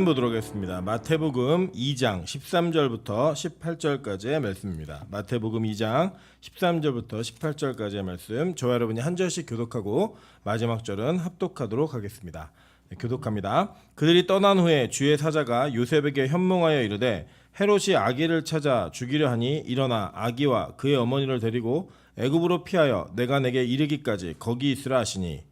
보도록 하겠습니다. 마태복음 2장 13절부터 18절까지의 말씀입니다. 마태복음 2장 13절부터 18절까지의 말씀, 저와 여러분이 한 절씩 교독하고 마지막 절은 합독하도록 하겠습니다. 교독합니다. 그들이 떠난 후에 주의 사자가 요셉에게 현몽하여 이르되 헤롯이 아기를 찾아 죽이려 하니 일어나 아기와 그의 어머니를 데리고 애굽으로 피하여 내가 내게 이르기까지 거기 있으라 하시니,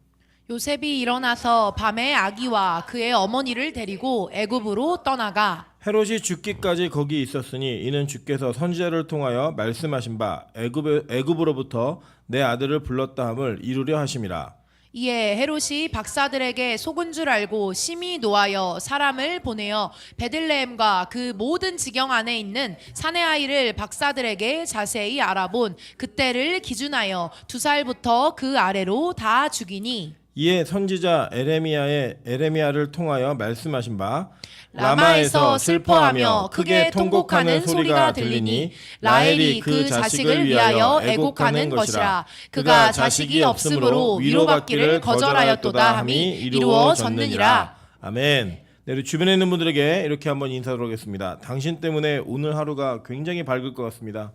요셉이 일어나서 밤에 아기와 그의 어머니를 데리고 애굽으로 떠나가 헤롯이 죽기까지 거기 있었으니 이는 주께서 선지자를 통하여 말씀하신 바 애굽으로부터 내 아들을 불렀다 함을 이루려 하심이라. 이에 헤롯이 박사들에게 속은 줄 알고 심히 노하여 사람을 보내어 베들레헴과 그 모든 지경 안에 있는 사내 아이를 박사들에게 자세히 알아본 그때를 기준하여 2살부터 그 아래로 다 죽이니, 이에 선지자 에레미야를 통하여 말씀하신 바 라마에서 슬퍼하며 크게 통곡하는 소리가 들리니 라헬이 그 자식을 위하여 애곡하는 것이라. 그가 자식이 없으므로 위로받기를 거절하였도다 함이 이루어졌느니라. 아멘. 네, 우리 주변에 있는 분들에게 이렇게 한번 인사드리도록 하겠습니다. 당신 때문에 오늘 하루가 굉장히 밝을 것 같습니다.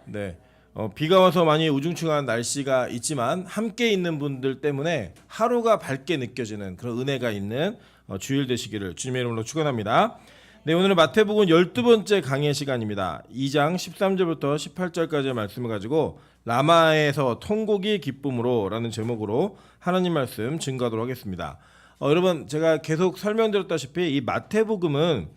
네. 비가 와서 많이 우중충한 날씨가 있지만 함께 있는 분들 때문에 하루가 밝게 느껴지는 그런 은혜가 있는 주일 되시기를 주님의 이름으로 축원합니다. 네, 오늘은 마태복음 12번째 강의 시간입니다. 2장 13절부터 18절까지의 말씀을 가지고 라마에서 통곡이 기쁨으로 라는 제목으로 하나님 말씀 증거하도록 하겠습니다. 여러분, 제가 계속 설명드렸다시피 이 마태복음은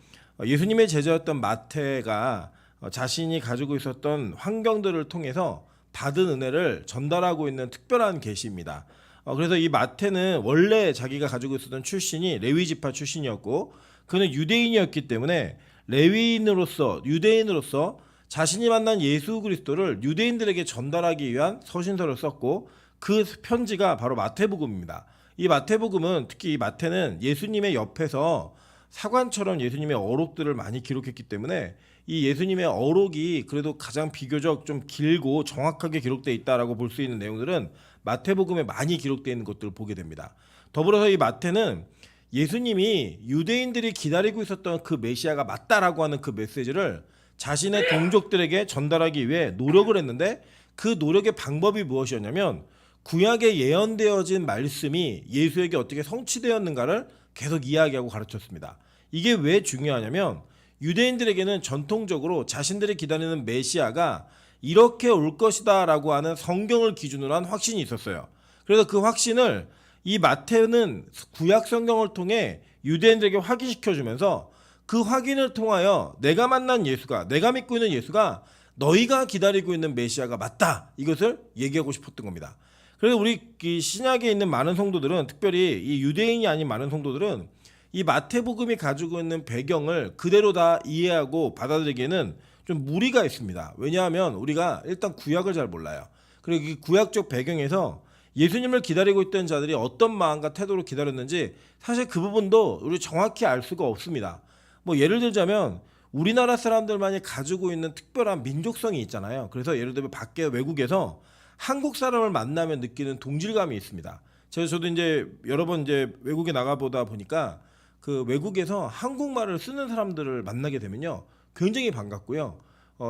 예수님의 제자였던 마태가 자신이 가지고 있었던 환경들을 통해서 받은 은혜를 전달하고 있는 특별한 계시입니다. 그래서 이 마태는 원래 자기가 가지고 있었던 출신이 레위 지파 출신이었고, 그는 유대인이었기 때문에 유대인으로서 자신이 만난 예수 그리스도를 유대인들에게 전달하기 위한 서신서를 썼고, 그 편지가 바로 마태복음입니다. 이 마태복음은, 특히 이 마태는 예수님의 옆에서 사관처럼 예수님의 어록들을 많이 기록했기 때문에 이 예수님의 어록이 그래도 가장 비교적 좀 길고 정확하게 기록되어 있다라고 볼 수 있는 내용들은 마태복음에 많이 기록되어 있는 것들을 보게 됩니다. 더불어서 이 마태는 예수님이 유대인들이 기다리고 있었던 그 메시아가 맞다라고 하는 그 메시지를 자신의 동족들에게 전달하기 위해 노력을 했는데, 그 노력의 방법이 무엇이었냐면 구약에 예언되어진 말씀이 예수에게 어떻게 성취되었는가를 계속 이야기하고 가르쳤습니다. 이게 왜 중요하냐면 유대인들에게는 전통적으로 자신들이 기다리는 메시아가 이렇게 올 것이다 라고 하는 성경을 기준으로 한 확신이 있었어요. 그래서 그 확신을 이 마태는 구약 성경을 통해 유대인들에게 확인시켜주면서 그 확인을 통하여 내가 만난 예수가, 내가 믿고 있는 예수가 너희가 기다리고 있는 메시아가 맞다, 이것을 얘기하고 싶었던 겁니다. 그래서 우리 신약에 있는 많은 성도들은, 특별히 이 유대인이 아닌 많은 성도들은 이 마태복음이 가지고 있는 배경을 그대로 다 이해하고 받아들이기에는 좀 무리가 있습니다. 왜냐하면 우리가 일단 구약을 잘 몰라요. 그리고 이 구약적 배경에서 예수님을 기다리고 있던 자들이 어떤 마음과 태도로 기다렸는지 사실 그 부분도 우리 정확히 알 수가 없습니다. 뭐 예를 들자면 우리나라 사람들만이 가지고 있는 특별한 민족성이 있잖아요. 그래서 예를 들면 밖에 외국에서 한국 사람을 만나면 느끼는 동질감이 있습니다. 저도 이제 여러 번 이제 외국에 나가보다 보니까 그 외국에서 한국말을 쓰는 사람들을 만나게 되면요, 굉장히 반갑고요.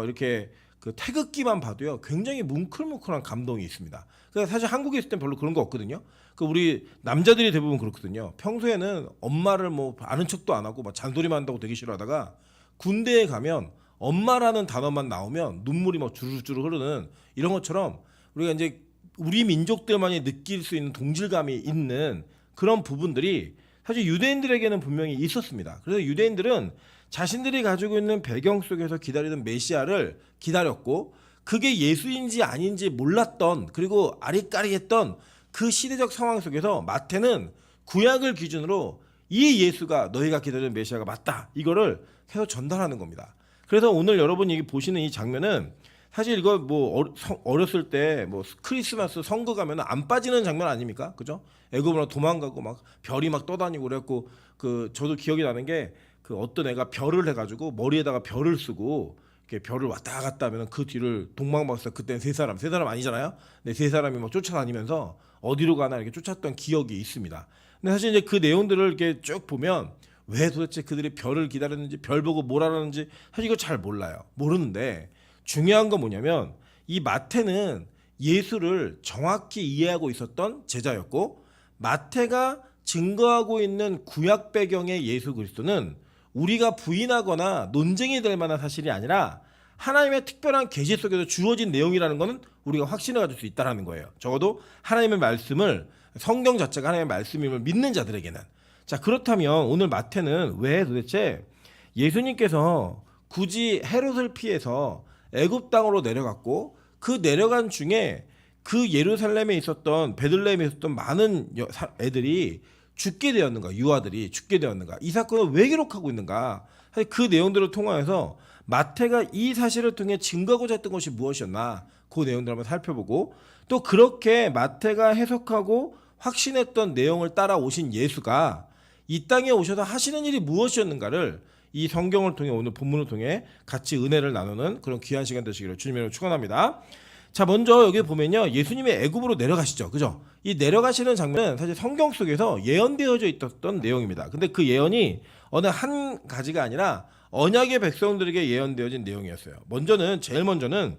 이렇게 그 태극기만 봐도요, 굉장히 뭉클뭉클한 감동이 있습니다. 그러니까 사실 한국에 있을 땐 별로 그런 거 없거든요. 그 우리 남자들이 대부분 그렇거든요. 평소에는 엄마를 뭐 아는 척도 안 하고 막 잔소리만 한다고 되게 싫어하다가 군대에 가면 엄마라는 단어만 나오면 눈물이 막 주르르 흐르는, 이런 것처럼 우리가 이제 우리 민족들만이 느낄 수 있는 동질감이 있는 그런 부분들이 사실 유대인들에게는 분명히 있었습니다. 그래서 유대인들은 자신들이 가지고 있는 배경 속에서 기다리는 메시아를 기다렸고, 그게 예수인지 아닌지 몰랐던, 그리고 아리까리했던 그 시대적 상황 속에서 마태는 구약을 기준으로 이 예수가 너희가 기다리는 메시아가 맞다, 이거를 계속 전달하는 겁니다. 그래서 오늘 여러분이 보시는 이 장면은 사실 이거 뭐 어렸을 때 뭐 크리스마스 선거 가면은 안 빠지는 장면 아닙니까? 그죠? 애굽으로 도망가고 막 별이 막 떠다니고 그랬고, 그 저도 기억이 나는 게 그 어떤 애가 별을 해가지고 머리에다가 별을 쓰고 이렇게 별을 왔다 갔다 하면 그 뒤를 동방박사, 그때는 세 사람 아니잖아요. 네, 세 사람이 막 쫓아다니면서 어디로 가나 이렇게 쫓았던 기억이 있습니다. 근데 사실 이제 그 내용들을 이렇게 쭉 보면 왜 도대체 그들이 별을 기다렸는지 별 보고 뭘 알았는지 사실 이거 잘 몰라요. 모르는데 중요한 건 뭐냐면 이 마태는 예수를 정확히 이해하고 있었던 제자였고 마태가 증거하고 있는 구약 배경의 예수 그리스도는 우리가 부인하거나 논쟁이 될 만한 사실이 아니라 하나님의 특별한 계시 속에서 주어진 내용이라는 것은 우리가 확신을 가질 수 있다는 거예요. 적어도 하나님의 말씀을 성경 자체가 하나님의 말씀임을 믿는 자들에게는. 자, 그렇다면 오늘 마태는 왜 도대체 예수님께서 굳이 헤롯을 피해서 애굽 땅으로 내려갔고 그 내려간 중에 그 예루살렘에 있었던 베들레헴에 있었던 많은 애들이 죽게 되었는가, 유아들이 죽게 되었는가, 이 사건을 왜 기록하고 있는가, 사실 그 내용들을 통하여서 마태가 이 사실을 통해 증거하고자 했던 것이 무엇이었나, 그 내용들을 한번 살펴보고 또 그렇게 마태가 해석하고 확신했던 내용을 따라오신 예수가 이 땅에 오셔서 하시는 일이 무엇이었는가를 이 성경을 통해 오늘 본문을 통해 같이 은혜를 나누는 그런 귀한 시간 되시기를 주님으로 축원합니다. 자, 먼저 여기 보면요, 예수님이 애굽으로 내려가시죠, 그죠? 이 내려가시는 장면은 사실 성경 속에서 예언되어져 있었던 내용입니다. 근데 그 예언이 어느 한 가지가 아니라 언약의 백성들에게 예언되어진 내용이었어요. 제일 먼저는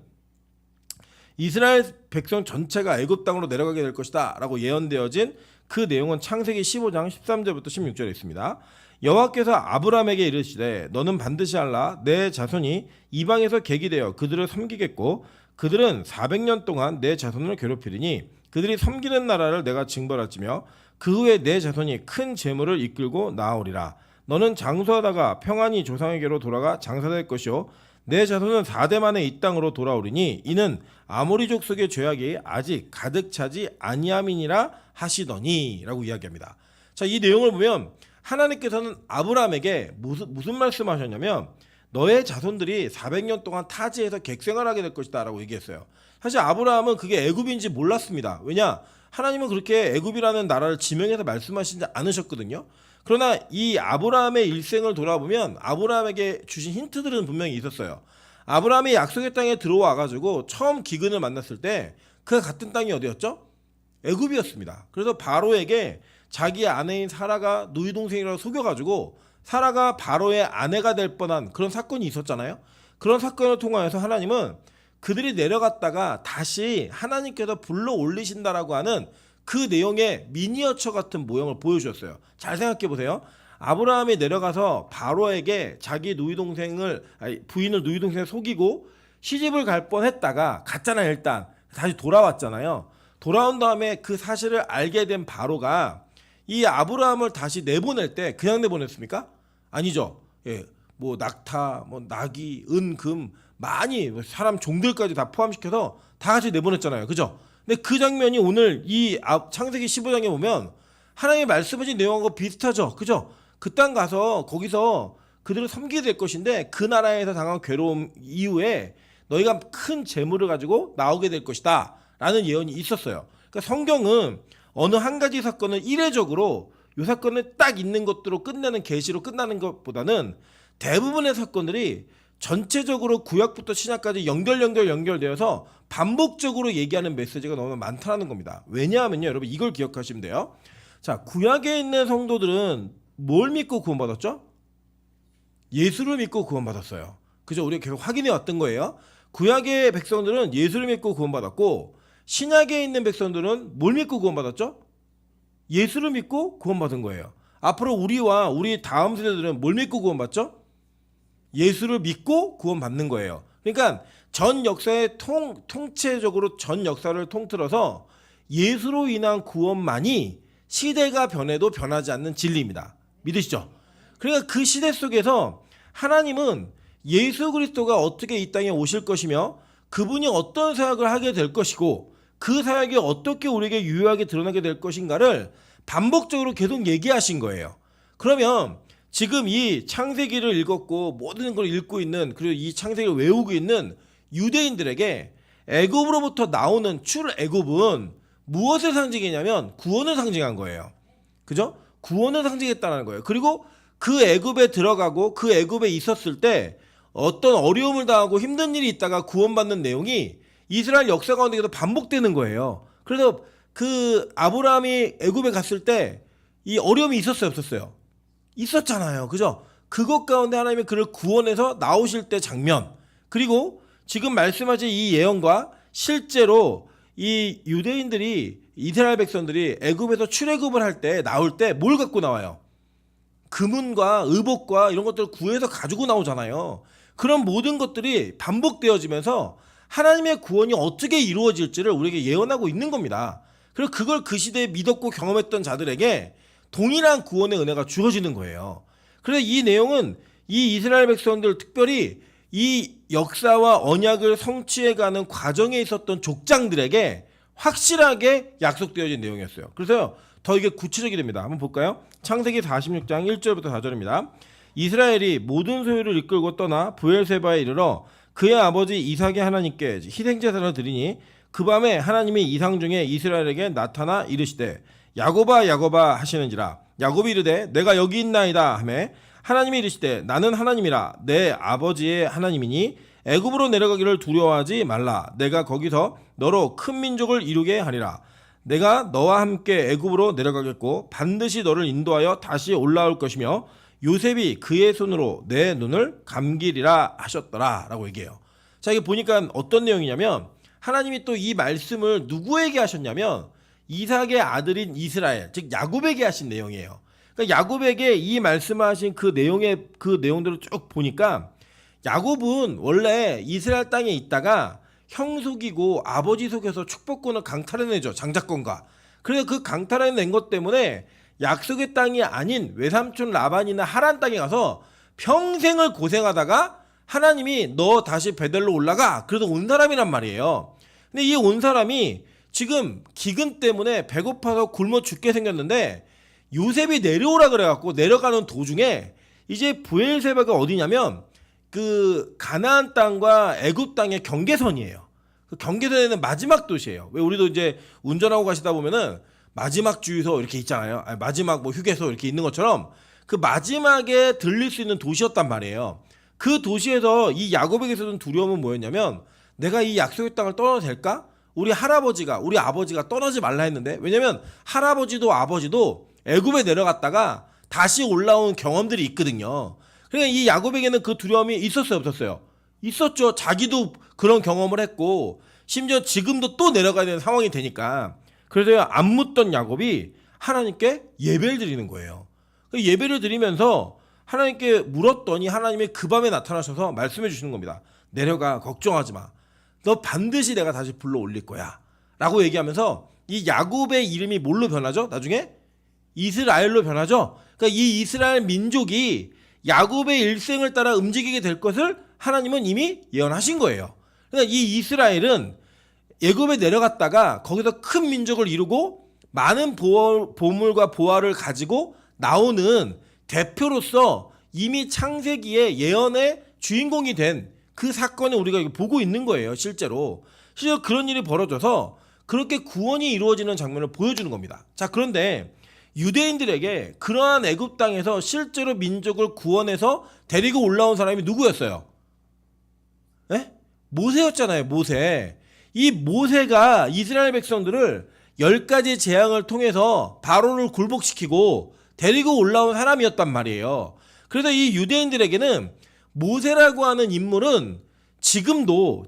이스라엘 백성 전체가 애굽 땅으로 내려가게 될 것이다 라고 예언되어진 그 내용은 창세기 15장 13절부터 16절에 있습니다. 여호와께서 아브라함에게 이르시되 너는 반드시 알라 내 자손이 이방에서 객이 되어 그들을 섬기겠고 그들은 400년 동안 내 자손을 괴롭히리니 그들이 섬기는 나라를 내가 징벌할지며 그 후에 내 자손이 큰 재물을 이끌고 나아오리라. 너는 장수하다가 평안히 조상에게로 돌아가 장사될 것이요 내 자손은 4대 만에 이 땅으로 돌아오리니 이는 아모리 족속의 죄악이 아직 가득 차지 아니함이니라 하시더니 라고 이야기합니다. 자, 이 내용을 보면 하나님께서는 아브라함에게 무슨 말씀하셨냐면 너의 자손들이 400년 동안 타지에서 객생활하게 될 것이다 라고 얘기했어요. 사실 아브라함은 그게 애굽인지 몰랐습니다. 왜냐? 하나님은 그렇게 애굽이라는 나라를 지명해서 말씀하시지 않으셨거든요. 그러나 이 아브라함의 일생을 돌아보면 아브라함에게 주신 힌트들은 분명히 있었어요. 아브라함이 약속의 땅에 들어와가지고 처음 기근을 만났을 때 그가 갔던 땅이 어디였죠? 애굽이었습니다. 그래서 바로에게 자기 아내인 사라가 누이 동생이라고 속여가지고 사라가 바로의 아내가 될 뻔한 그런 사건이 있었잖아요. 그런 사건을 통하여서 하나님은 그들이 내려갔다가 다시 하나님께서 불러 올리신다라고 하는 그 내용의 미니어처 같은 모형을 보여주셨어요. 잘 생각해 보세요. 아브라함이 내려가서 바로에게 자기 부인을 누이 동생을 속이고 시집을 갈 뻔했다가 갔잖아요. 일단 다시 돌아왔잖아요. 돌아온 다음에 그 사실을 알게 된 바로가 이 아브라함을 다시 내보낼 때 그냥 내보냈습니까? 아니죠. 예, 뭐 낙타, 뭐 나귀, 은, 금 많이 사람 종들까지 다 포함시켜서 다 같이 내보냈잖아요. 그죠? 근데 그 장면이 오늘 이 창세기 15장에 보면 하나님이 말씀하신 내용하고 비슷하죠. 그죠? 그 땅 가서 거기서 그들을 섬기게 될 것인데 그 나라에서 당한 괴로움 이후에 너희가 큰 재물을 가지고 나오게 될 것이다 라는 예언이 있었어요. 그러니까 성경은 어느 한 가지 사건을 이례적으로 이 사건을 딱 있는 것들로 끝내는 계시로 끝나는 것보다는 대부분의 사건들이 전체적으로 구약부터 신약까지 연결되어서 반복적으로 얘기하는 메시지가 너무 많다는 겁니다. 왜냐하면요, 여러분 이걸 기억하시면 돼요. 자, 구약에 있는 성도들은 뭘 믿고 구원받았죠? 예수를 믿고 구원받았어요. 그죠? 우리가 계속 확인해 왔던 거예요. 구약의 백성들은 예수를 믿고 구원받았고 신약에 있는 백성들은 뭘 믿고 구원받았죠? 예수를 믿고 구원받은 거예요. 앞으로 우리와 우리 다음 세대들은 뭘 믿고 구원받죠? 예수를 믿고 구원받는 거예요. 그러니까 전 역사의 통체적으로 전 역사를 통틀어서 예수로 인한 구원만이 시대가 변해도 변하지 않는 진리입니다. 믿으시죠? 그러니까 그 시대 속에서 하나님은 예수 그리스도가 어떻게 이 땅에 오실 것이며 그분이 어떤 사역을 하게 될 것이고 그 사역이 어떻게 우리에게 유효하게 드러나게 될 것인가를 반복적으로 계속 얘기하신 거예요. 그러면 지금 이 창세기를 읽었고 모든 걸 읽고 있는 그리고 이 창세기를 외우고 있는 유대인들에게 애굽으로부터 나오는 출애굽은 무엇을 상징했냐면 구원을 상징한 거예요. 그죠? 구원을 상징했다는 거예요. 그리고 그 애굽에 들어가고 그 애굽에 있었을 때 어떤 어려움을 당하고 힘든 일이 있다가 구원받는 내용이 이스라엘 역사 가운데 계속 반복되는 거예요. 그래서 그 아브라함이 애굽에 갔을 때 이 어려움이 있었어요, 없었어요? 있었잖아요. 그죠? 그것 가운데 하나님이 그를 구원해서 나오실 때 장면, 그리고 지금 말씀하신 이 예언과 실제로 이 유대인들이, 이스라엘 백성들이 애굽에서 출애굽을 할 때, 나올 때 뭘 갖고 나와요? 금은과 의복과 이런 것들을 구해서 가지고 나오잖아요. 그런 모든 것들이 반복되어지면서 하나님의 구원이 어떻게 이루어질지를 우리에게 예언하고 있는 겁니다. 그리고 그걸 그 시대에 믿었고 경험했던 자들에게 동일한 구원의 은혜가 주어지는 거예요. 그래서 이 내용은 이 이스라엘 백성들, 특별히 이 역사와 언약을 성취해가는 과정에 있었던 족장들에게 확실하게 약속되어진 내용이었어요. 그래서 더 이게 구체적이 됩니다. 한번 볼까요? 창세기 46장 1절부터 4절입니다. 이스라엘이 모든 소유를 이끌고 떠나 브엘세바에 이르러 그의 아버지 이삭의 하나님께 희생제사를 드리니 그 밤에 하나님이 이상 중에 이스라엘에게 나타나 이르시되 야곱아 야곱아 하시는지라. 야곱이 이르되 내가 여기 있나이다 하매 하나님이 이르시되 나는 하나님이라 내 아버지의 하나님이니 애굽으로 내려가기를 두려워하지 말라. 내가 거기서 너로 큰 민족을 이루게 하리라. 내가 너와 함께 애굽으로 내려가겠고 반드시 너를 인도하여 다시 올라올 것이며 요셉이 그의 손으로 내 눈을 감기리라 하셨더라 라고 얘기해요. 자, 이게 보니까 어떤 내용이냐면 하나님이 또 이 말씀을 누구에게 하셨냐면 이삭의 아들인 이스라엘, 즉 야곱에게 하신 내용이에요. 그러니까 야곱에게 이 말씀하신 그 내용들을 쭉 보니까 야곱은 원래 이스라엘 땅에 있다가 형 속이고 아버지 속에서 축복권을 강탈해내죠. 장자권과. 그래서 그 강탈해낸 것 때문에 약속의 땅이 아닌 외삼촌 라반이나 하란 땅에 가서 평생을 고생하다가 하나님이 너 다시 베델로 올라가. 그래도 온 사람이란 말이에요. 근데 이 온 사람이 지금 기근 때문에 배고파서 굶어 죽게 생겼는데 요셉이 내려오라 그래갖고 내려가는 도중에 이제 브엘세바가 어디냐면 그 가나안 땅과 애굽 땅의 경계선이에요. 그 경계선에는 마지막 도시예요. 왜 우리도 이제 운전하고 가시다 보면은 마지막 주유소 이렇게 있잖아요. 아니, 마지막 뭐 휴게소 이렇게 있는 것처럼 그 마지막에 들릴 수 있는 도시였단 말이에요. 그 도시에서 이 야곱에게 있었던 두려움은 뭐였냐면 내가 이 약속의 땅을 떠나도 될까? 우리 아버지가 떠나지 말라 했는데, 왜냐면 할아버지도 아버지도 애굽에 내려갔다가 다시 올라온 경험들이 있거든요. 그러니까 이 야곱에게는 그 두려움이 있었어요, 없었어요? 있었죠. 자기도 그런 경험을 했고 심지어 지금도 또 내려가야 되는 상황이 되니까. 그래서 안 묻던 야곱이 하나님께 예배를 드리는 거예요. 예배를 드리면서 하나님께 물었더니 하나님이 그 밤에 나타나셔서 말씀해 주시는 겁니다. 내려가, 걱정하지 마. 너 반드시 내가 다시 불러 올릴 거야 라고 얘기하면서 이 야곱의 이름이 뭘로 변하죠? 나중에 이스라엘로 변하죠. 그러니까 이 이스라엘 민족이 야곱의 일생을 따라 움직이게 될 것을 하나님은 이미 예언하신 거예요. 그러니까 이 이스라엘은 애굽에 내려갔다가 거기서 큰 민족을 이루고 많은 보물과 보화를 가지고 나오는 대표로서 이미 창세기의 예언의 주인공이 된 그 사건을 우리가 보고 있는 거예요. 실제로 그런 일이 벌어져서 그렇게 구원이 이루어지는 장면을 보여주는 겁니다. 자, 그런데 유대인들에게 그러한 애굽 땅에서 실제로 민족을 구원해서 데리고 올라온 사람이 누구였어요? 네? 모세였잖아요. 모세. 이 모세가 이스라엘 백성들을 10가지 재앙을 통해서 바로를 굴복시키고 데리고 올라온 사람이었단 말이에요. 그래서 이 유대인들에게는 모세라고 하는 인물은 지금도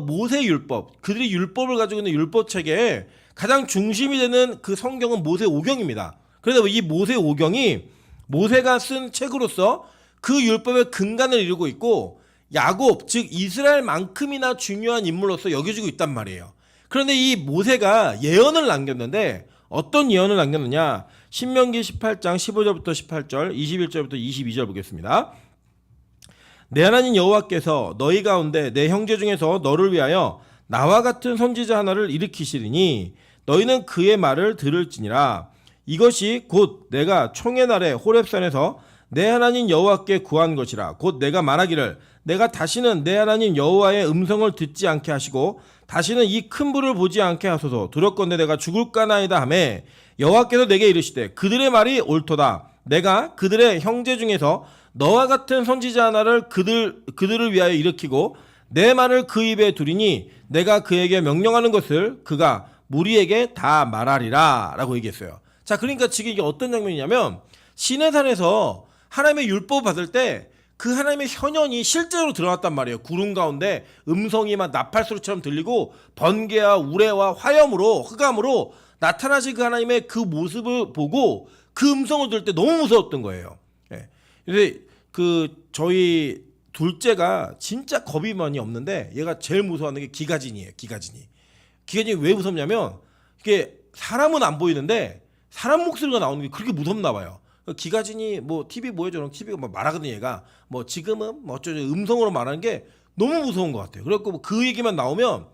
모세 율법, 그들이 율법을 가지고 있는 율법 체계에 가장 중심이 되는 그 성경은 모세 오경입니다. 그래서 이 모세 오경이 모세가 쓴 책으로서 그 율법의 근간을 이루고 있고 야곱, 즉 이스라엘만큼이나 중요한 인물로서 여겨지고 있단 말이에요. 그런데 이 모세가 예언을 남겼는데 어떤 예언을 남겼느냐? 신명기 18장 15절부터 18절, 21절부터 22절 보겠습니다. 내 하나님 여호와께서 너희 가운데 내 형제 중에서 너를 위하여 나와 같은 선지자 하나를 일으키시리니 너희는 그의 말을 들을지니라. 이것이 곧 내가 총회 날에 호렙산에서 내 하나님 여호와께 구한 것이라. 곧 내가 말하기를 내가 다시는 내 하나님 여호와의 음성을 듣지 않게 하시고 다시는 이 큰 불을 보지 않게 하소서. 두렵건대 내가 죽을까나이다 하매 여호와께서 내게 이르시되 그들의 말이 옳도다. 내가 그들의 형제 중에서 너와 같은 선지자 하나를 그들을 위하여 일으키고 내 말을 그 입에 두리니 내가 그에게 명령하는 것을 그가 무리에게 다 말하리라 라고 얘기했어요. 자, 그러니까 지금 이게 어떤 장면이냐면 시내산에서 하나님의 율법 받을 때 그 하나님의 현현이 실제로 드러났단 말이에요. 구름 가운데 음성이 막 나팔소리처럼 들리고 번개와 우레와 화염으로 흑암으로 나타나신 그 하나님의 그 모습을 보고 그 음성을 들을 때 너무 무서웠던 거예요. 예. 근데 그 저희 둘째가 진짜 겁이 많이 없는데 얘가 제일 무서워하는 게 기가진이에요. 기가진이 왜 무섭냐면 이게 사람은 안 보이는데 사람 목소리가 나오는 게 그렇게 무섭나 봐요. 기가진이 뭐 TV 보여줘, TV가 뭐 말하거든. 얘가 뭐 지금은 뭐 어쩌죠 음성으로 말하는 게 너무 무서운 것 같아요. 그래갖고 그 얘기만 나오면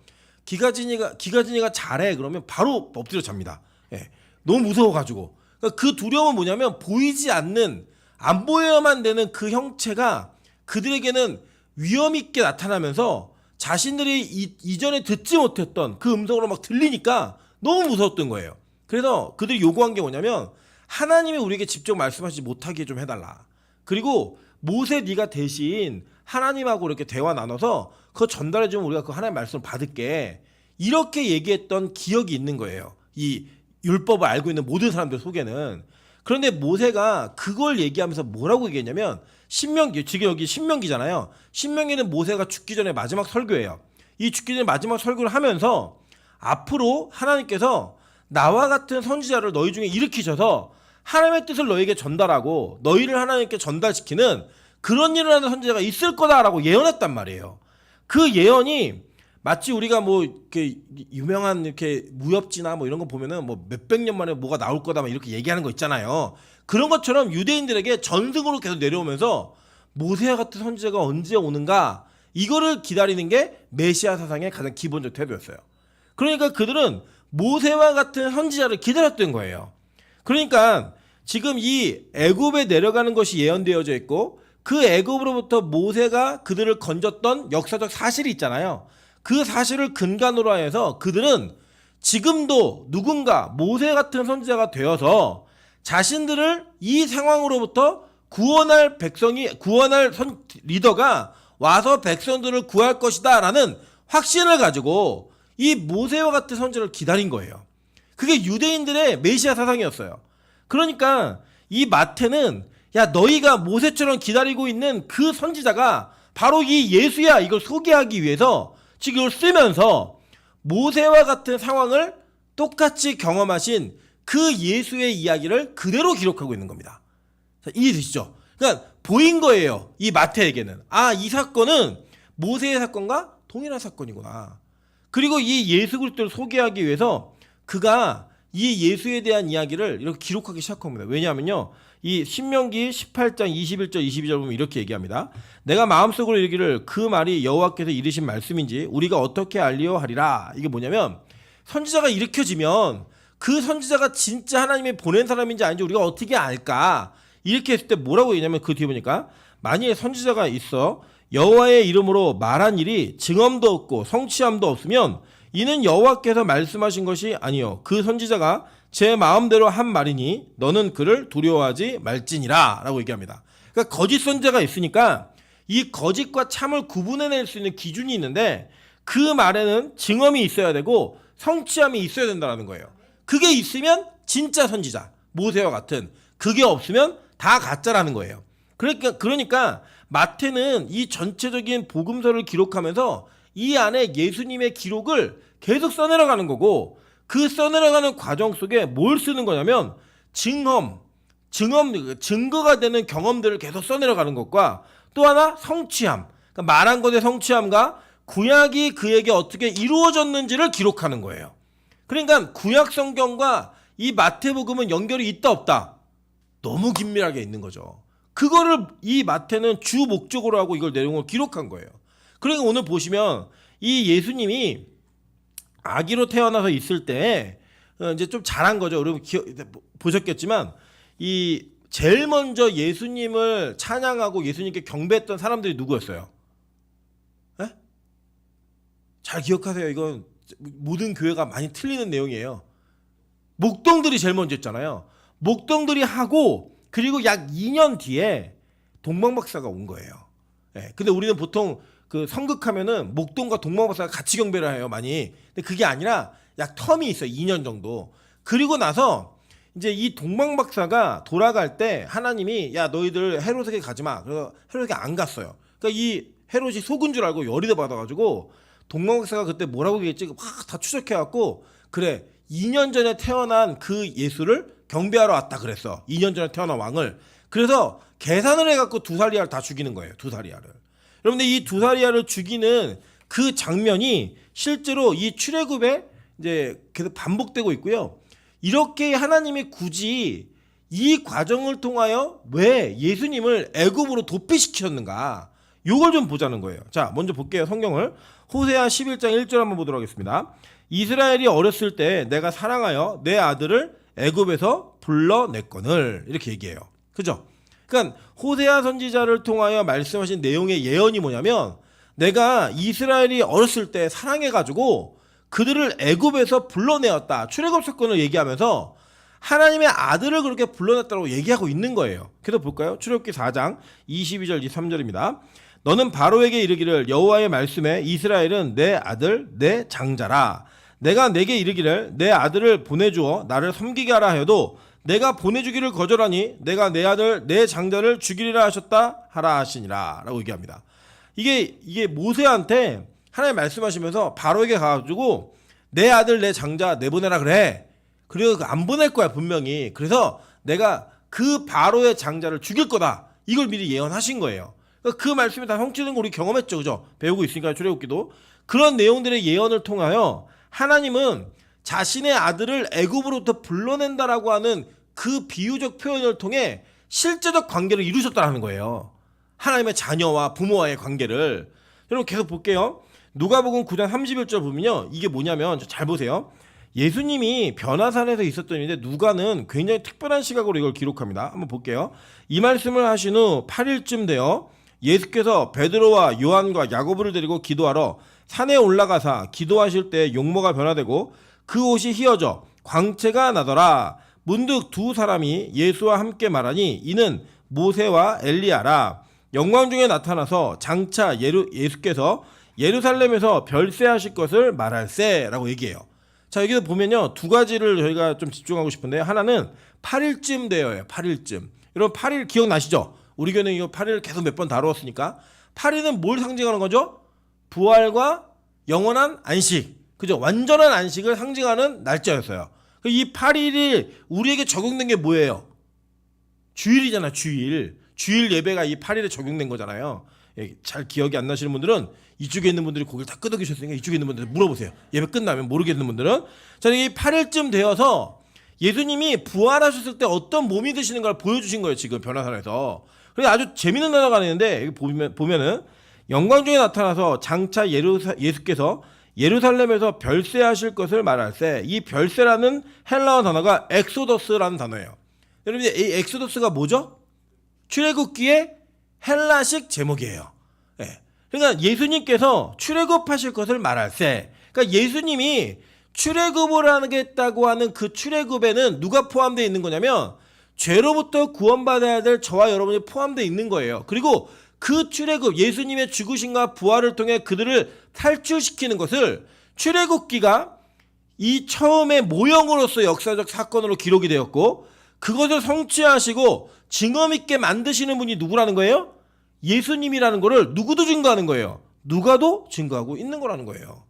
기가진이가 잘해 그러면 바로 엎드려 잡니다. 예. 너무 무서워가지고 그 두려움은 뭐냐면 보이지 않는 안 보여야만 되는 그 형체가 그들에게는 위험 있게 나타나면서 자신들이 이전에 듣지 못했던 그 음성으로 막 들리니까 너무 무서웠던 거예요. 그래서 그들이 요구한 게 뭐냐면 하나님이 우리에게 직접 말씀하시지 못하게 좀 해달라. 그리고 모세 네가 대신 하나님하고 이렇게 대화 나눠서 그거 전달해주면 우리가 그 하나님 말씀을 받을게. 이렇게 얘기했던 기억이 있는 거예요. 이 율법을 알고 있는 모든 사람들 속에는. 그런데 모세가 그걸 얘기하면서 뭐라고 얘기했냐면 신명기, 지금 여기 신명기잖아요. 신명기는 모세가 죽기 전에 마지막 설교예요. 이 죽기 전에 마지막 설교를 하면서 앞으로 하나님께서 나와 같은 선지자를 너희 중에 일으키셔서 하나님의 뜻을 너희에게 전달하고 너희를 하나님께 전달시키는 그런 일을 하는 선지자가 있을 거다라고 예언했단 말이에요. 그 예언이 마치 우리가 뭐 이렇게 유명한 이렇게 무협지나 뭐 이런 거 보면은 뭐 몇백 년 만에 뭐가 나올 거다 막 이렇게 얘기하는 거 있잖아요. 그런 것처럼 유대인들에게 전승으로 계속 내려오면서 모세와 같은 선지자가 언제 오는가 이거를 기다리는 게 메시아 사상의 가장 기본적 태도였어요. 그러니까 그들은 모세와 같은 선지자를 기다렸던 거예요. 그러니까 지금 이 애굽에 내려가는 것이 예언되어져 있고 그 애굽으로부터 모세가 그들을 건졌던 역사적 사실이 있잖아요. 그 사실을 근간으로 해서 그들은 지금도 누군가 모세 같은 선지자가 되어서 자신들을 이 상황으로부터 구원할 리더가 와서 백성들을 구할 것이다 라는 확신을 가지고 이 모세와 같은 선지자를 기다린 거예요. 그게 유대인들의 메시아 사상이었어요. 그러니까 이 마태는 야 너희가 모세처럼 기다리고 있는 그 선지자가 바로 이 예수야 이걸 소개하기 위해서 지금 이걸 쓰면서 모세와 같은 상황을 똑같이 경험하신 그 예수의 이야기를 그대로 기록하고 있는 겁니다. 자, 이해되시죠? 그러니까 보인 거예요. 이 마태에게는. 아, 이 사건은 모세의 사건과 동일한 사건이구나. 그리고 이 예수 그리스도를 소개하기 위해서 그가 이 예수에 대한 이야기를 이렇게 기록하기 시작합니다. 왜냐하면요. 이 신명기 18장 21절 22절 보면 이렇게 얘기합니다. 내가 마음속으로 이르기를 그 말이 여호와께서 이르신 말씀인지 우리가 어떻게 알리오 하리라. 이게 뭐냐면 선지자가 일으켜지면 그 선지자가 진짜 하나님이 보낸 사람인지 아닌지 우리가 어떻게 알까. 이렇게 했을 때 뭐라고 얘기냐면 그 뒤에 보니까 만약에 선지자가 있어 여호와의 이름으로 말한 일이 증언도 없고 성취함도 없으면 이는 여호와께서 말씀하신 것이 아니요 그 선지자가 제 마음대로 한 말이니 너는 그를 두려워하지 말지니라 라고 얘기합니다. 그러니까 거짓 선지자가 있으니까 이 거짓과 참을 구분해낼 수 있는 기준이 있는데 그 말에는 증언이 있어야 되고 성취함이 있어야 된다는 거예요. 그게 있으면 진짜 선지자 모세와 같은, 그게 없으면 다 가짜라는 거예요. 그러니까 마태는 이 전체적인 복음서를 기록하면서 이 안에 예수님의 기록을 계속 써내려가는 거고, 그 써내려가는 과정 속에 뭘 쓰는 거냐면 증거가 되는 경험들을 계속 써내려가는 것과 또 하나 성취함, 그러니까 말한 것의 성취함과 구약이 그에게 어떻게 이루어졌는지를 기록하는 거예요. 그러니까 구약 성경과 이 마태복음은 연결이 있다 없다? 너무 긴밀하게 있는 거죠. 그거를 이 마태는 주 목적으로 하고 이걸 내용을 기록한 거예요. 그러니까 오늘 보시면 이 예수님이 아기로 태어나서 있을 때 이제 좀 잘한 거죠. 여러분 보셨겠지만 이 제일 먼저 예수님을 찬양하고 예수님께 경배했던 사람들이 누구였어요? 에? 잘 기억하세요. 이건 모든 교회가 많이 틀리는 내용이에요. 목동들이 제일 먼저 했잖아요. 목동들이 하고 그리고 약 2년 뒤에 동방박사가 온 거예요. 예. 근데 우리는 보통 그 성극하면은 목동과 동방박사가 같이 경배를 해요, 많이. 근데 그게 아니라 약 텀이 있어요. 2년 정도. 그리고 나서 이제 이 동방박사가 돌아갈 때 하나님이 야 너희들 헤롯에게 가지 마. 그래서 헤롯에게 안 갔어요. 그러니까 이 헤롯이 속은 줄 알고 열이 받아가지고 동방박사가 그때 뭐라고 얘기했지? 막 다 추적해갖고 그래 2년 전에 태어난 그 예수를 경배하러 왔다 그랬어. 2년 전에 태어난 왕을. 그래서 계산을 해갖고 두사리아를 다 죽이는 거예요. 두사리아를. 여러분들 이 두사리아를 죽이는 그 장면이 실제로 이 출애굽에 이제 계속 반복되고 있고요. 이렇게 하나님이 굳이 이 과정을 통하여 왜 예수님을 애굽으로 도피시켰는가? 요걸 좀 보자는 거예요. 자, 먼저 볼게요. 성경을. 호세아 11장 1절 한번 보도록 하겠습니다. 이스라엘이 어렸을 때 내가 사랑하여 내 아들을 애굽에서 불러냈거늘. 이렇게 얘기해요. 그죠? 그러니까 호세아 선지자를 통하여 말씀하신 내용의 예언이 뭐냐면 내가 이스라엘이 어렸을 때 사랑해가지고 그들을 애굽에서 불러내었다. 출애굽 사건을 얘기하면서 하나님의 아들을 그렇게 불러냈다고 얘기하고 있는 거예요. 그래서 볼까요? 출애굽기 4장 22절 23절입니다. 너는 바로에게 이르기를 여호와의 말씀에 이스라엘은 내 아들 내 장자라. 내가 내게 이르기를 내 아들을 보내주어 나를 섬기게 하라 하여도 내가 보내주기를 거절하니 내가 내 아들 내 장자를 죽이리라 하셨다 하라 하시니라 라고 얘기합니다. 이게 모세한테 하나님 말씀하시면서 바로에게 가가지고 내 아들 내 장자 내보내라 그래. 그리고 안 보낼 거야 분명히. 그래서 내가 그 바로의 장자를 죽일 거다. 이걸 미리 예언하신 거예요. 그 말씀이 다 성취된 거 우리 경험했죠. 그죠? 배우고 있으니까 출애굽기도. 그런 내용들의 예언을 통하여 하나님은 자신의 아들을 애굽으로부터 불러낸다라고 하는 그 비유적 표현을 통해 실제적 관계를 이루셨다는 거예요. 하나님의 자녀와 부모와의 관계를. 여러분 계속 볼게요. 누가복음 9장 31절 보면요. 이게 뭐냐면 잘 보세요. 예수님이 변화산에서 있었던 일인데 누가는 굉장히 특별한 시각으로 이걸 기록합니다. 한번 볼게요. 이 말씀을 하신 후 8일쯤 되어 예수께서 베드로와 요한과 야고보를 데리고 기도하러 산에 올라가사 기도하실 때 용모가 변화되고 그 옷이 휘어져 광채가 나더라. 문득 두 사람이 예수와 함께 말하니 이는 모세와 엘리야라. 영광 중에 나타나서 장차 예수께서 예루살렘에서 별세하실 것을 말할세라고 얘기해요. 자, 여기서 보면요. 두 가지를 저희가 좀 집중하고 싶은데 하나는 8일쯤 되어요. 8일쯤. 여러분 8일 기억나시죠? 우리 교회는 이거 8일 계속 몇 번 다루었으니까 8일은 뭘 상징하는 거죠? 부활과 영원한 안식. 그죠? 완전한 안식을 상징하는 날짜였어요. 이 8일이 우리에게 적용된 게 뭐예요? 주일이잖아, 주일. 주일 예배가 이 8일에 적용된 거잖아요. 잘 기억이 안 나시는 분들은 이쪽에 있는 분들이 고개를 다 끄덕이셨으니까 이쪽에 있는 분들 물어보세요. 예배 끝나면 모르겠는 분들은. 자, 이 8일쯤 되어서 예수님이 부활하셨을 때 어떤 몸이 되시는 걸 보여주신 거예요. 지금 변화산에서. 그래서 아주 재밌는 단어가 있는데 여기 보면은 영광 중에 나타나서 장차 예수께서 예루살렘에서 별세하실 것을 말할세. 이 별세라는 헬라어 단어가 엑소더스라는 단어예요. 여러분 이 엑소더스가 뭐죠? 출애굽기의 헬라식 제목이에요. 네. 그러니까 예수님께서 출애굽하실 것을 말할세. 그러니까 예수님이 출애굽을 하겠다고 하는 그 출애굽에는 누가 포함되어 있는 거냐면 죄로부터 구원받아야 될 저와 여러분이 포함되어 있는 거예요. 그리고 그 출애굽 예수님의 죽으심과 부활을 통해 그들을 탈출시키는 것을 출애굽기가 이 처음의 모형으로서 역사적 사건으로 기록이 되었고 그것을 성취하시고 증거 있게 만드시는 분이 누구라는 거예요? 예수님이라는 거를 누구도 증거하는 거예요. 누가도 증거하고 있는 거라는 거예요.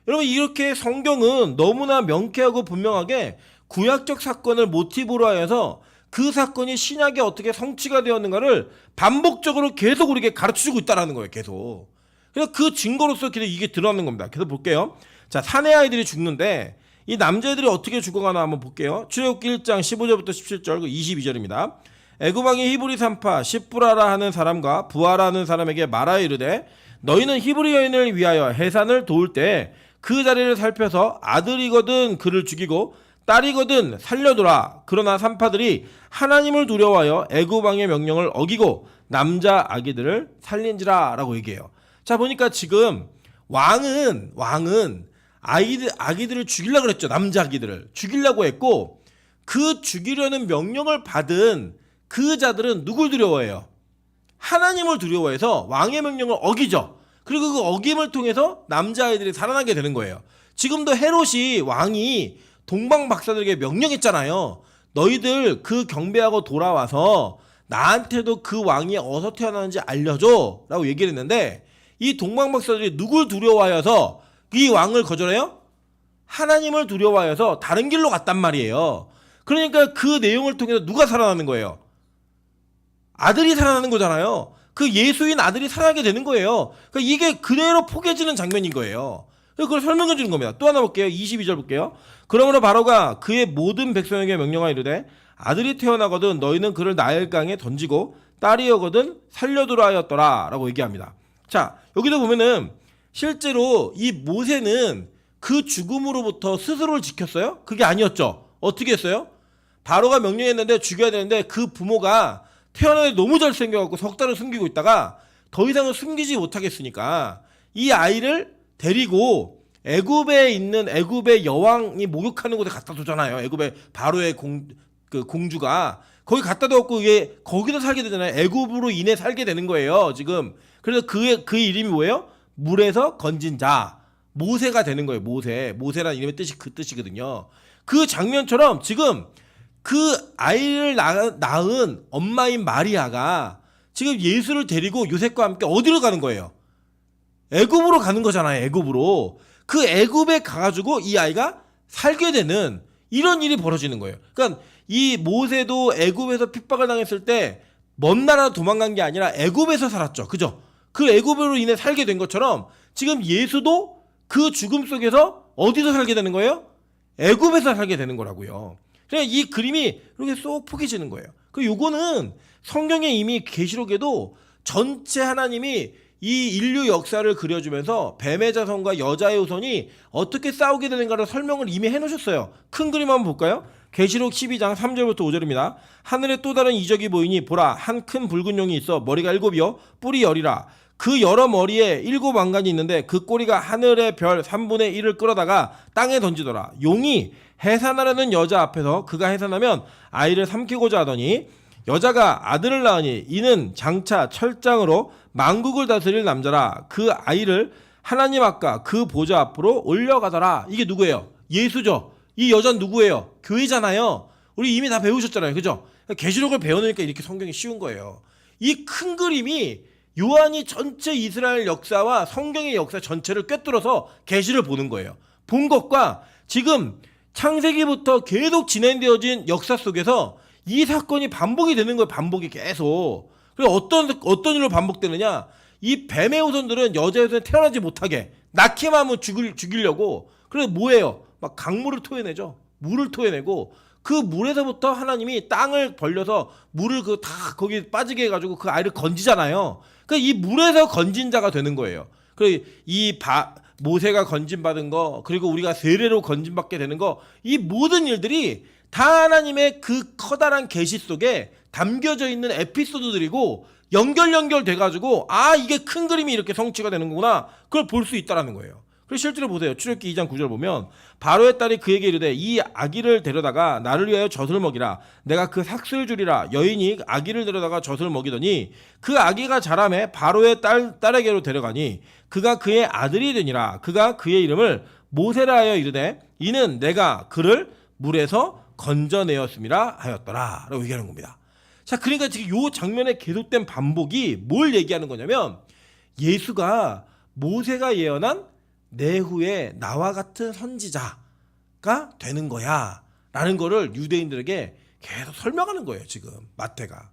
여러분 이렇게 성경은 너무나 명쾌하고 분명하게 구약적 사건을 모티브로 하여서 그 사건이 신약에 어떻게 성취가 되었는가를 반복적으로 계속 우리에게 가르쳐주고 있다는 거예요. 계속. 그래서 그 증거로서 계속 이게 드러나는 겁니다. 계속 볼게요. 자, 사내 아이들이 죽는데 이 남자애들이 어떻게 죽어가나 한번 볼게요. 출애굽기 1장 15절부터 17절 22절입니다. 애굽왕이 히브리 산파 시브라라 하는 사람과 부하라 하는 사람에게 말하여 이르되 너희는 히브리 여인을 위하여 해산을 도울 때 그 자리를 살펴서 아들이거든 그를 죽이고 딸이거든 살려두라. 그러나 산파들이 하나님을 두려워하여 애굽왕의 명령을 어기고 남자 아기들을 살린지라 라고 얘기해요. 자, 보니까 지금 왕은 아기들을 죽이려고 그랬죠. 남자 아기들을 죽이려고 했고 그 죽이려는 명령을 받은 그 자들은 누굴 두려워해요? 하나님을 두려워해서 왕의 명령을 어기죠. 그리고 그 어김을 통해서 남자아이들이 살아나게 되는 거예요. 지금도 헤롯이 왕이 동방 박사들에게 명령했잖아요. 너희들 그 경배하고 돌아와서 나한테도 그 왕이 어디서 태어나는지 알려줘 라고 얘기를 했는데, 이 동방박사들이 누굴 두려워하여서 이 왕을 거절해요? 하나님을 두려워하여서 다른 길로 갔단 말이에요. 그러니까 그 내용을 통해서 누가 살아나는 거예요? 아들이 살아나는 거잖아요. 그 예수인 아들이 살아나게 되는 거예요. 그러니까 이게 그대로 포개지는 장면인 거예요. 그걸 설명해 주는 겁니다. 또 하나 볼게요. 22절 볼게요. 그러므로 바로가 그의 모든 백성에게 명령하여 이르되 아들이 태어나거든 너희는 그를 나일강에 던지고 딸이여거든 살려두라 하였더라 라고 얘기합니다. 자, 여기도 보면은 실제로 이 모세는 그 죽음으로부터 스스로를 지켰어요? 그게 아니었죠. 어떻게 했어요? 바로가 명령했는데 죽여야 되는데 그 부모가 태어나서 너무 잘생겨갖고 석 달을 숨기고 있다가 더 이상은 숨기지 못하겠으니까 이 아이를 데리고 애굽에 있는 애굽의 여왕이 목욕하는 곳에 갖다 두잖아요. 애굽의 바로의 공주가 거기 갖다 뒀고 이게 거기서 살게 되잖아요. 애굽으로 인해 살게 되는 거예요. 지금 그래서 그 이름이 뭐예요? 물에서 건진 자, 모세가 되는 거예요. 모세라는 이름의 뜻이 그 뜻이거든요. 그 장면처럼 지금 그 아이를 낳은 엄마인 마리아가 지금 예수를 데리고 요셉과 함께 어디로 가는 거예요? 애굽으로 가는 거잖아요. 애굽으로. 그 애굽에 가가지고 이 아이가 살게 되는 이런 일이 벌어지는 거예요. 그러니까 이 모세도 애굽에서 핍박을 당했을 때 먼 나라 도망간 게 아니라 애굽에서 살았죠. 그죠? 그 애굽으로 인해 살게 된 것처럼 지금 예수도 그 죽음 속에서 어디서 살게 되는 거예요? 애굽에서 살게 되는 거라고요. 그냥 이 그림이 이렇게 쏙 포개지는 거예요. 그 요거는 성경에 이미 계시록에도 전체 하나님이 이 인류 역사를 그려주면서 뱀의 자손과 여자의 후손이 어떻게 싸우게 되는가를 설명을 이미 해놓으셨어요. 큰 그림 한번 볼까요? 계시록 12장 3절부터 5절입니다. 하늘에 또 다른 이적이 보이니 보라 한 큰 붉은 용이 있어 머리가 7이요 뿔이 10이라. 그 여러 머리에 7 왕관이 있는데 그 꼬리가 하늘의 별 3분의 1을 끌어다가 땅에 던지더라. 용이 해산하려는 여자 앞에서 그가 해산하면 아이를 삼키고자 하더니 여자가 아들을 낳으니 이는 장차 철장으로 만국을 다스릴 남자라. 그 아이를 하나님 앞과 그 보좌 앞으로 올려가더라. 이게 누구예요? 예수죠. 이 여자는 누구예요? 교회잖아요. 우리 이미 다 배우셨잖아요. 그죠? 계시록을 배워놓으니까 이렇게 성경이 쉬운 거예요. 이 큰 그림이 요한이 전체 이스라엘 역사와 성경의 역사 전체를 꿰뚫어서 계시를 보는 거예요. 본 것과 지금 창세기부터 계속 진행되어진 역사 속에서 이 사건이 반복이 되는 거예요. 반복이 계속. 그리고 어떤 일로 반복되느냐? 이 뱀의 후손들은 여자의 후손이 태어나지 못하게 낳기만 하면 죽이려고. 그래서 뭐예요? 막 강물을 토해내죠. 물을 토해내고 그 물에서부터 하나님이 땅을 벌려서 물을 다 거기 빠지게 해가지고 그 아이를 건지잖아요. 그러니까 이 물에서 건진 자가 되는 거예요. 그리고 모세가 건진받은 거, 그리고 우리가 세례로 건진받게 되는 거, 이 모든 일들이 다 하나님의 그 커다란 계시 속에 담겨져 있는 에피소드들이고 연결돼가지고 이게 큰 그림이 이렇게 성취가 되는 거구나. 그걸 볼 수 있다라는 거예요. 그리고 실제로 보세요. 출애굽기 2장 9절 보면 바로의 딸이 그에게 이르되 이 아기를 데려다가 나를 위하여 젖을 먹이라. 내가 그 삭슬 주리라. 여인이 아기를 데려다가 젖을 먹이더니 그 아기가 자라매 바로의 딸에게로 데려가니 그가 그의 아들이 되니라. 그가 그의 이름을 모세라 하여 이르되 이는 내가 그를 물에서 건져내었음이라 하였더라 라고 얘기하는 겁니다. 자, 그러니까 지금 이 장면의 계속된 반복이 뭘 얘기하는 거냐면 예수가 모세가 예언한 내 후에 나와 같은 선지자가 되는 거야 라는 거를 유대인들에게 계속 설명하는 거예요. 지금 마태가.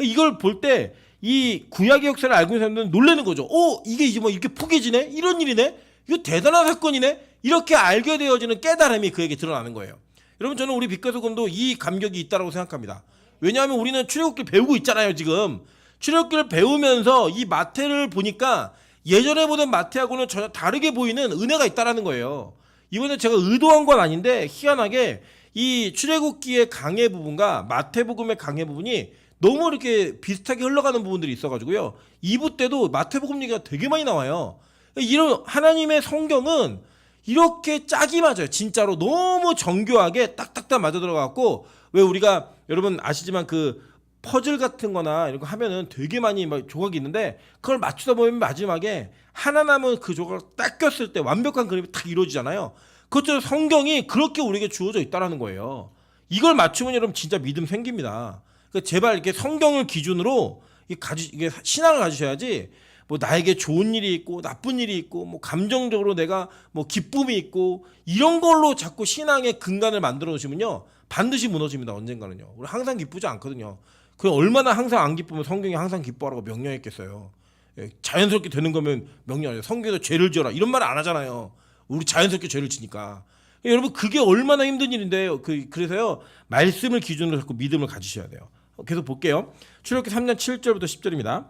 이걸 볼 때 이 구약의 역사를 알고 있는 사람들은 놀라는 거죠. 이게 이제 뭐 이렇게 포개지네? 이런 일이네? 이거 대단한 사건이네? 이렇게 알게 되어지는 깨달음이 그에게 드러나는 거예요. 여러분, 저는 우리 빛과소금도 이 감격이 있다고 생각합니다. 왜냐하면 우리는 출애굽기를 배우고 있잖아요. 지금 출애굽기를 배우면서 이 마태를 보니까 예전에 보던 마태하고는 전혀 다르게 보이는 은혜가 있다라는 거예요. 이번에 제가 의도한 건 아닌데 희한하게 이 출애굽기의 강해 부분과 마태복음의 강해 부분이 너무 이렇게 비슷하게 흘러가는 부분들이 있어가지고요. 2부 때도 마태복음 얘기가 되게 많이 나와요. 이런 하나님의 성경은 이렇게 짝이 맞아요. 진짜로 너무 정교하게 딱딱딱 맞아 들어가고, 왜 우리가 여러분 아시지만 그 퍼즐 같은 거나 이런 거 하면은 되게 많이 막 조각이 있는데 그걸 맞추다 보면 마지막에 하나 남은 그 조각을 딱 꼈을 때 완벽한 그림이 딱 이루어지잖아요. 그것처럼 성경이 그렇게 우리에게 주어져 있다라는 거예요. 이걸 맞추면 여러분 진짜 믿음 생깁니다. 그러니까 제발 이렇게 성경을 기준으로 이게 신앙을 가지셔야지 뭐 나에게 좋은 일이 있고 나쁜 일이 있고 뭐 감정적으로 내가 뭐 기쁨이 있고 이런 걸로 자꾸 신앙의 근간을 만들어 놓으시면요 반드시 무너집니다. 언젠가는요. 우리 항상 기쁘지 않거든요. 그 얼마나 항상 안 기쁘면 성경이 항상 기뻐하라고 명령했겠어요. 예, 자연스럽게 되는 거면 명령해요. 성경에서 죄를 지어라 이런 말을 안 하잖아요. 우리 자연스럽게 죄를 지니까. 여러분 그게 얼마나 힘든 일인데요. 그래서요 말씀을 기준으로 자꾸 믿음을 가지셔야 돼요. 계속 볼게요. 출애굽기 3장 7절부터 10절입니다.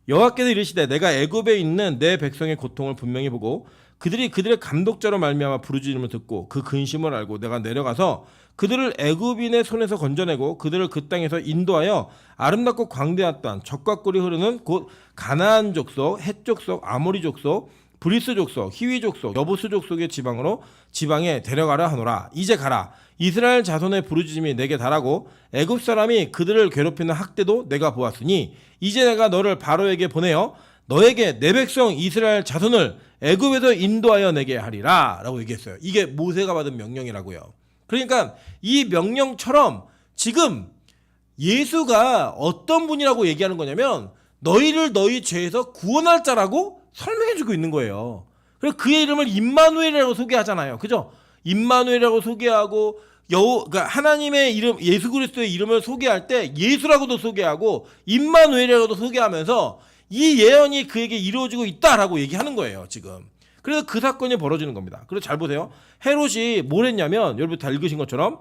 여호와께서 이르시되 내가 애굽에 있는 내 백성의 고통을 분명히 보고 그들이 그들의 감독자로 말미암아 부르짖음을 듣고 그 근심을 알고 내가 내려가서 그들을 애굽인의 손에서 건져내고 그들을 그 땅에서 인도하여 아름답고 광대한 땅 적과 꿀이 흐르는 곧 가나안 족속, 헷 족속, 아모리 족속, 브리스 족속, 히위 족속, 여부스 족속의 지방에 데려가라 하노라. 이제 가라. 이스라엘 자손의 부르짖음이 내게 달하고 애굽 사람이 그들을 괴롭히는 학대도 내가 보았으니 이제 내가 너를 바로에게 보내어 너에게 내 백성 이스라엘 자손을 애굽에서 인도하여 내게 하리라 라고 얘기했어요. 이게 모세가 받은 명령이라고요. 그러니까 이 명령처럼 지금 예수가 어떤 분이라고 얘기하는 거냐면 너희를 너희 죄에서 구원할 자라고 설명해주고 있는 거예요. 그래서 그의 이름을 임마누엘이라고 소개하잖아요. 그죠? 임마누엘이라고 소개하고 그러니까 하나님의 이름 예수 그리스도의 이름을 소개할 때 예수라고도 소개하고 임마누엘이라고도 소개하면서 이 예언이 그에게 이루어지고 있다라고 얘기하는 거예요. 지금. 그래서 그 사건이 벌어지는 겁니다. 그래서 잘 보세요. 헤롯이 뭘 했냐면 여러분 다 읽으신 것처럼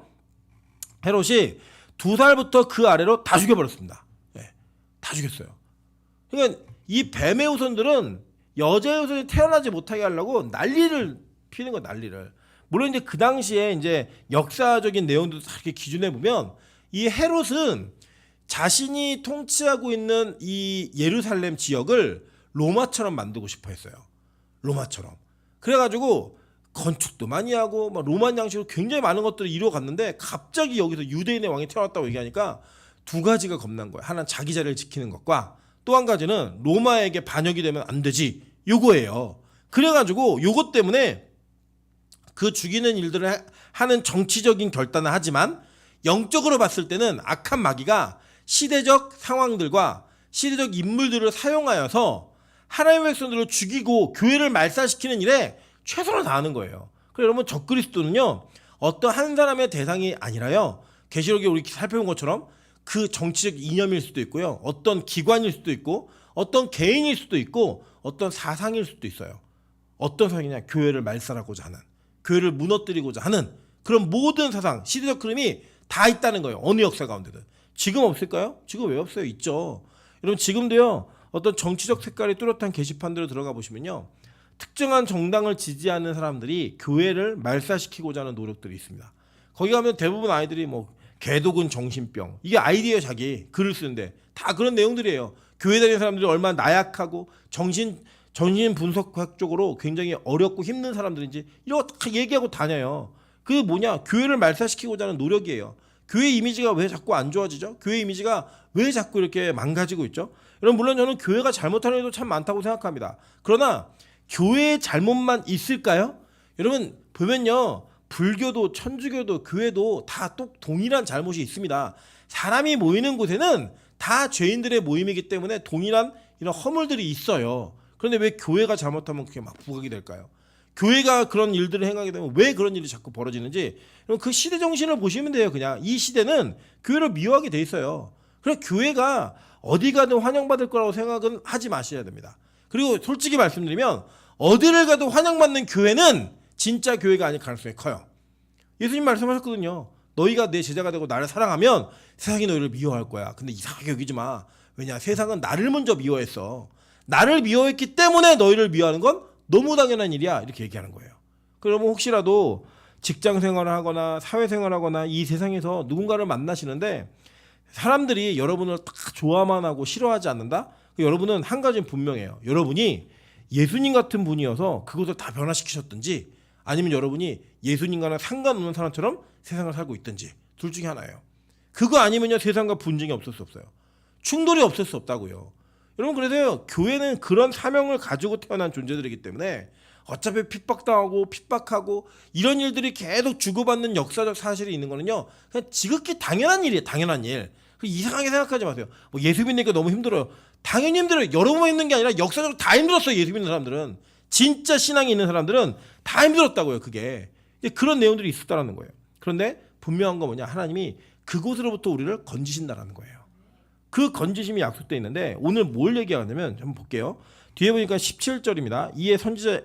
헤롯이 2살부터 그 아래로 다 죽여버렸습니다. 네, 다 죽였어요. 그러니까 이 뱀의 후손들은 여자의 후손이 태어나지 못하게 하려고 난리를 피는 거예요. 난리를. 물론 이제 그 당시에 이제 역사적인 내용도 다 이렇게 기준해 보면 이 헤롯은 자신이 통치하고 있는 이 예루살렘 지역을 로마처럼 만들고 싶어 했어요. 로마처럼. 그래가지고 건축도 많이 하고 막 로만 양식으로 굉장히 많은 것들을 이루어갔는데 갑자기 여기서 유대인의 왕이 태어났다고 얘기하니까 두 가지가 겁난 거예요. 하나는 자기 자리를 지키는 것과 또 한 가지는 로마에게 반역이 되면 안 되지. 요거예요. 그래가지고 요것 때문에 그 죽이는 일들을 하는 정치적인 결단을 하지만 영적으로 봤을 때는 악한 마귀가 시대적 상황들과 시대적 인물들을 사용하여서 하나님의 백성들을 죽이고 교회를 말살시키는 일에 최선을 다하는 거예요. 그래서 여러분 적그리스도는요 어떤 한 사람의 대상이 아니라요 계시록에 우리 살펴본 것처럼 그 정치적 이념일 수도 있고요 어떤 기관일 수도 있고 어떤 개인일 수도 있고 어떤 사상일 수도 있어요. 어떤 사상이냐 교회를 말살하고자 하는 교회를 무너뜨리고자 하는 그런 모든 사상 시대적 흐름이 다 있다는 거예요. 어느 역사 가운데든. 지금 없을까요? 지금 왜 없어요? 있죠. 여러분 지금도요 어떤 정치적 색깔이 뚜렷한 게시판들로 들어가 보시면요 특정한 정당을 지지하는 사람들이 교회를 말살시키고자 하는 노력들이 있습니다. 거기 가면 대부분 아이들이 뭐 개독은 정신병 이게 아이디어 자기 글을 쓰는데 다 그런 내용들이에요. 교회 다니는 사람들이 얼마나 나약하고 정신 분석학 쪽으로 굉장히 어렵고 힘든 사람들인지 이런 거 다 얘기하고 다녀요. 그게 뭐냐? 교회를 말살시키고자 하는 노력이에요. 교회 이미지가 왜 자꾸 안 좋아지죠? 교회 이미지가 왜 자꾸 이렇게 망가지고 있죠? 여러분 물론 저는 교회가 잘못하는 일도 참 많다고 생각합니다. 그러나 교회의 잘못만 있을까요? 여러분 보면요 불교도 천주교도 교회도 다 또 동일한 잘못이 있습니다. 사람이 모이는 곳에는 다 죄인들의 모임이기 때문에 동일한 이런 허물들이 있어요. 그런데 왜 교회가 잘못하면 그게 막 부각이 될까요? 교회가 그런 일들을 행하게 되면 왜 그런 일이 자꾸 벌어지는지 그 시대 정신을 보시면 돼요. 그냥 이 시대는 교회를 미워하게 돼 있어요. 그래서 교회가 어디 가든 환영받을 거라고 생각은 하지 마셔야 됩니다. 그리고 솔직히 말씀드리면 어디를 가도 환영받는 교회는 진짜 교회가 아닐 가능성이 커요. 예수님 말씀하셨거든요. 너희가 내 제자가 되고 나를 사랑하면 세상이 너희를 미워할 거야. 근데 이상하게 여기지 마. 왜냐? 세상은 나를 먼저 미워했어. 나를 미워했기 때문에 너희를 미워하는 건 너무 당연한 일이야. 이렇게 얘기하는 거예요. 그러면 혹시라도 직장 생활을 하거나 사회 생활을 하거나 이 세상에서 누군가를 만나시는데 사람들이 여러분을 다 좋아만 하고 싫어하지 않는다? 여러분은 한 가지는 분명해요. 여러분이 예수님 같은 분이어서 그것을 다 변화시키셨든지 아니면 여러분이 예수님과는 상관없는 사람처럼 세상을 살고 있든지 둘 중에 하나예요. 그거 아니면요 세상과 분쟁이 없을 수 없어요. 충돌이 없을 수 없다고요. 여러분 그래서요 교회는 그런 사명을 가지고 태어난 존재들이기 때문에 어차피 핍박당하고 핍박하고 이런 일들이 계속 주고받는 역사적 사실이 있는 거는요. 그냥 지극히 당연한 일이에요. 당연한 일. 이상하게 생각하지 마세요. 뭐 예수 믿으니까 너무 힘들어요. 당연히 힘들어요. 여러 번 힘든 게 아니라 역사적으로 다 힘들었어요. 예수 믿는 사람들은. 진짜 신앙이 있는 사람들은 다 힘들었다고요. 그게. 그런 내용들이 있었다라는 거예요. 그런데 분명한 건 뭐냐. 하나님이 그곳으로부터 우리를 건지신다라는 거예요. 그 건지심이 약속되어 있는데 오늘 뭘 얘기하냐면 한번 볼게요. 뒤에 보니까 17절입니다. 이에 선지자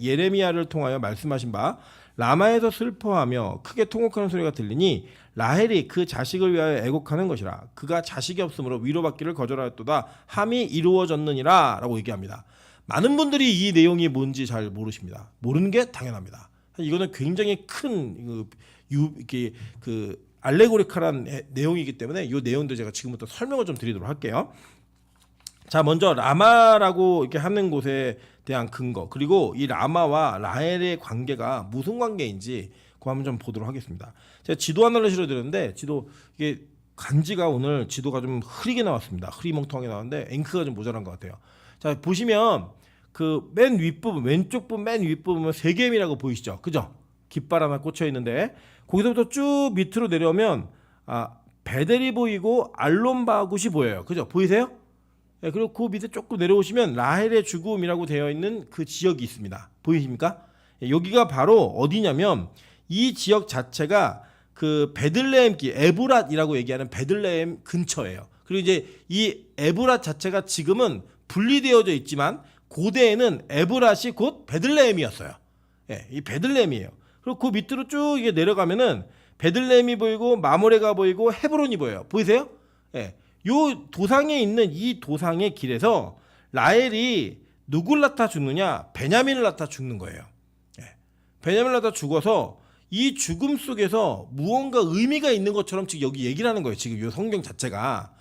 예레미야를 통하여 말씀하신 바 라마에서 슬퍼하며 크게 통곡하는 소리가 들리니 라헬이 그 자식을 위하여 애곡하는 것이라. 그가 자식이 없으므로 위로받기를 거절하였도다 함이 이루어졌느니라 라고 얘기합니다. 많은 분들이 이 내용이 뭔지 잘 모르십니다. 모르는 게 당연합니다. 이거는 굉장히 큰 알레고리컬한 내용이기 때문에 이 내용들 제가 지금부터 설명을 좀 드리도록 할게요. 자, 먼저 라마라고 이렇게 하는 곳에 대한 근거, 그리고 이 라마와 라헬의 관계가 무슨 관계인지 그거 한번 좀 보도록 하겠습니다. 제가 지도 하나를 실어드렸는데 이게 간지가 오늘 지도가 좀 흐리게 나왔습니다. 흐리멍텅하게 나왔는데 앵크가 좀 모자란 것 같아요. 자, 보시면 그 맨 윗부분, 왼쪽 부분 맨 윗부분은 세겜이라고 보이시죠? 그죠? 깃발 하나 꽂혀 있는데 거기서부터 쭉 밑으로 내려오면 베델이 보이고 알론바굿이 보여요. 그죠? 보이세요? 네, 그리고 그 밑에 조금 내려오시면 라헬의 죽음이라고 되어 있는 그 지역이 있습니다. 보이십니까? 여기가 바로 어디냐면 이 지역 자체가 그 베들레헴 에브랏이라고 얘기하는 베들레헴 근처예요. 그리고 이제 이 에브랏 자체가 지금은 분리되어져 있지만 고대에는 에브랏이 곧 베들레헴이었어요. 예, 이 베들레헴이에요. 그리고 그 밑으로 쭉 이게 내려가면은 베들레헴이 보이고 마모레가 보이고 헤브론이 보여요. 보이세요? 예. 요 도상에 있는 이 도상의 길에서 라헬이 누굴 낳다 죽느냐? 베냐민을 낳다 죽는 거예요. 예. 베냐민을 낳다 죽어서 이 죽음 속에서 무언가 의미가 있는 것처럼 지금 여기 얘기를 하는 거예요. 지금 이 성경 자체가.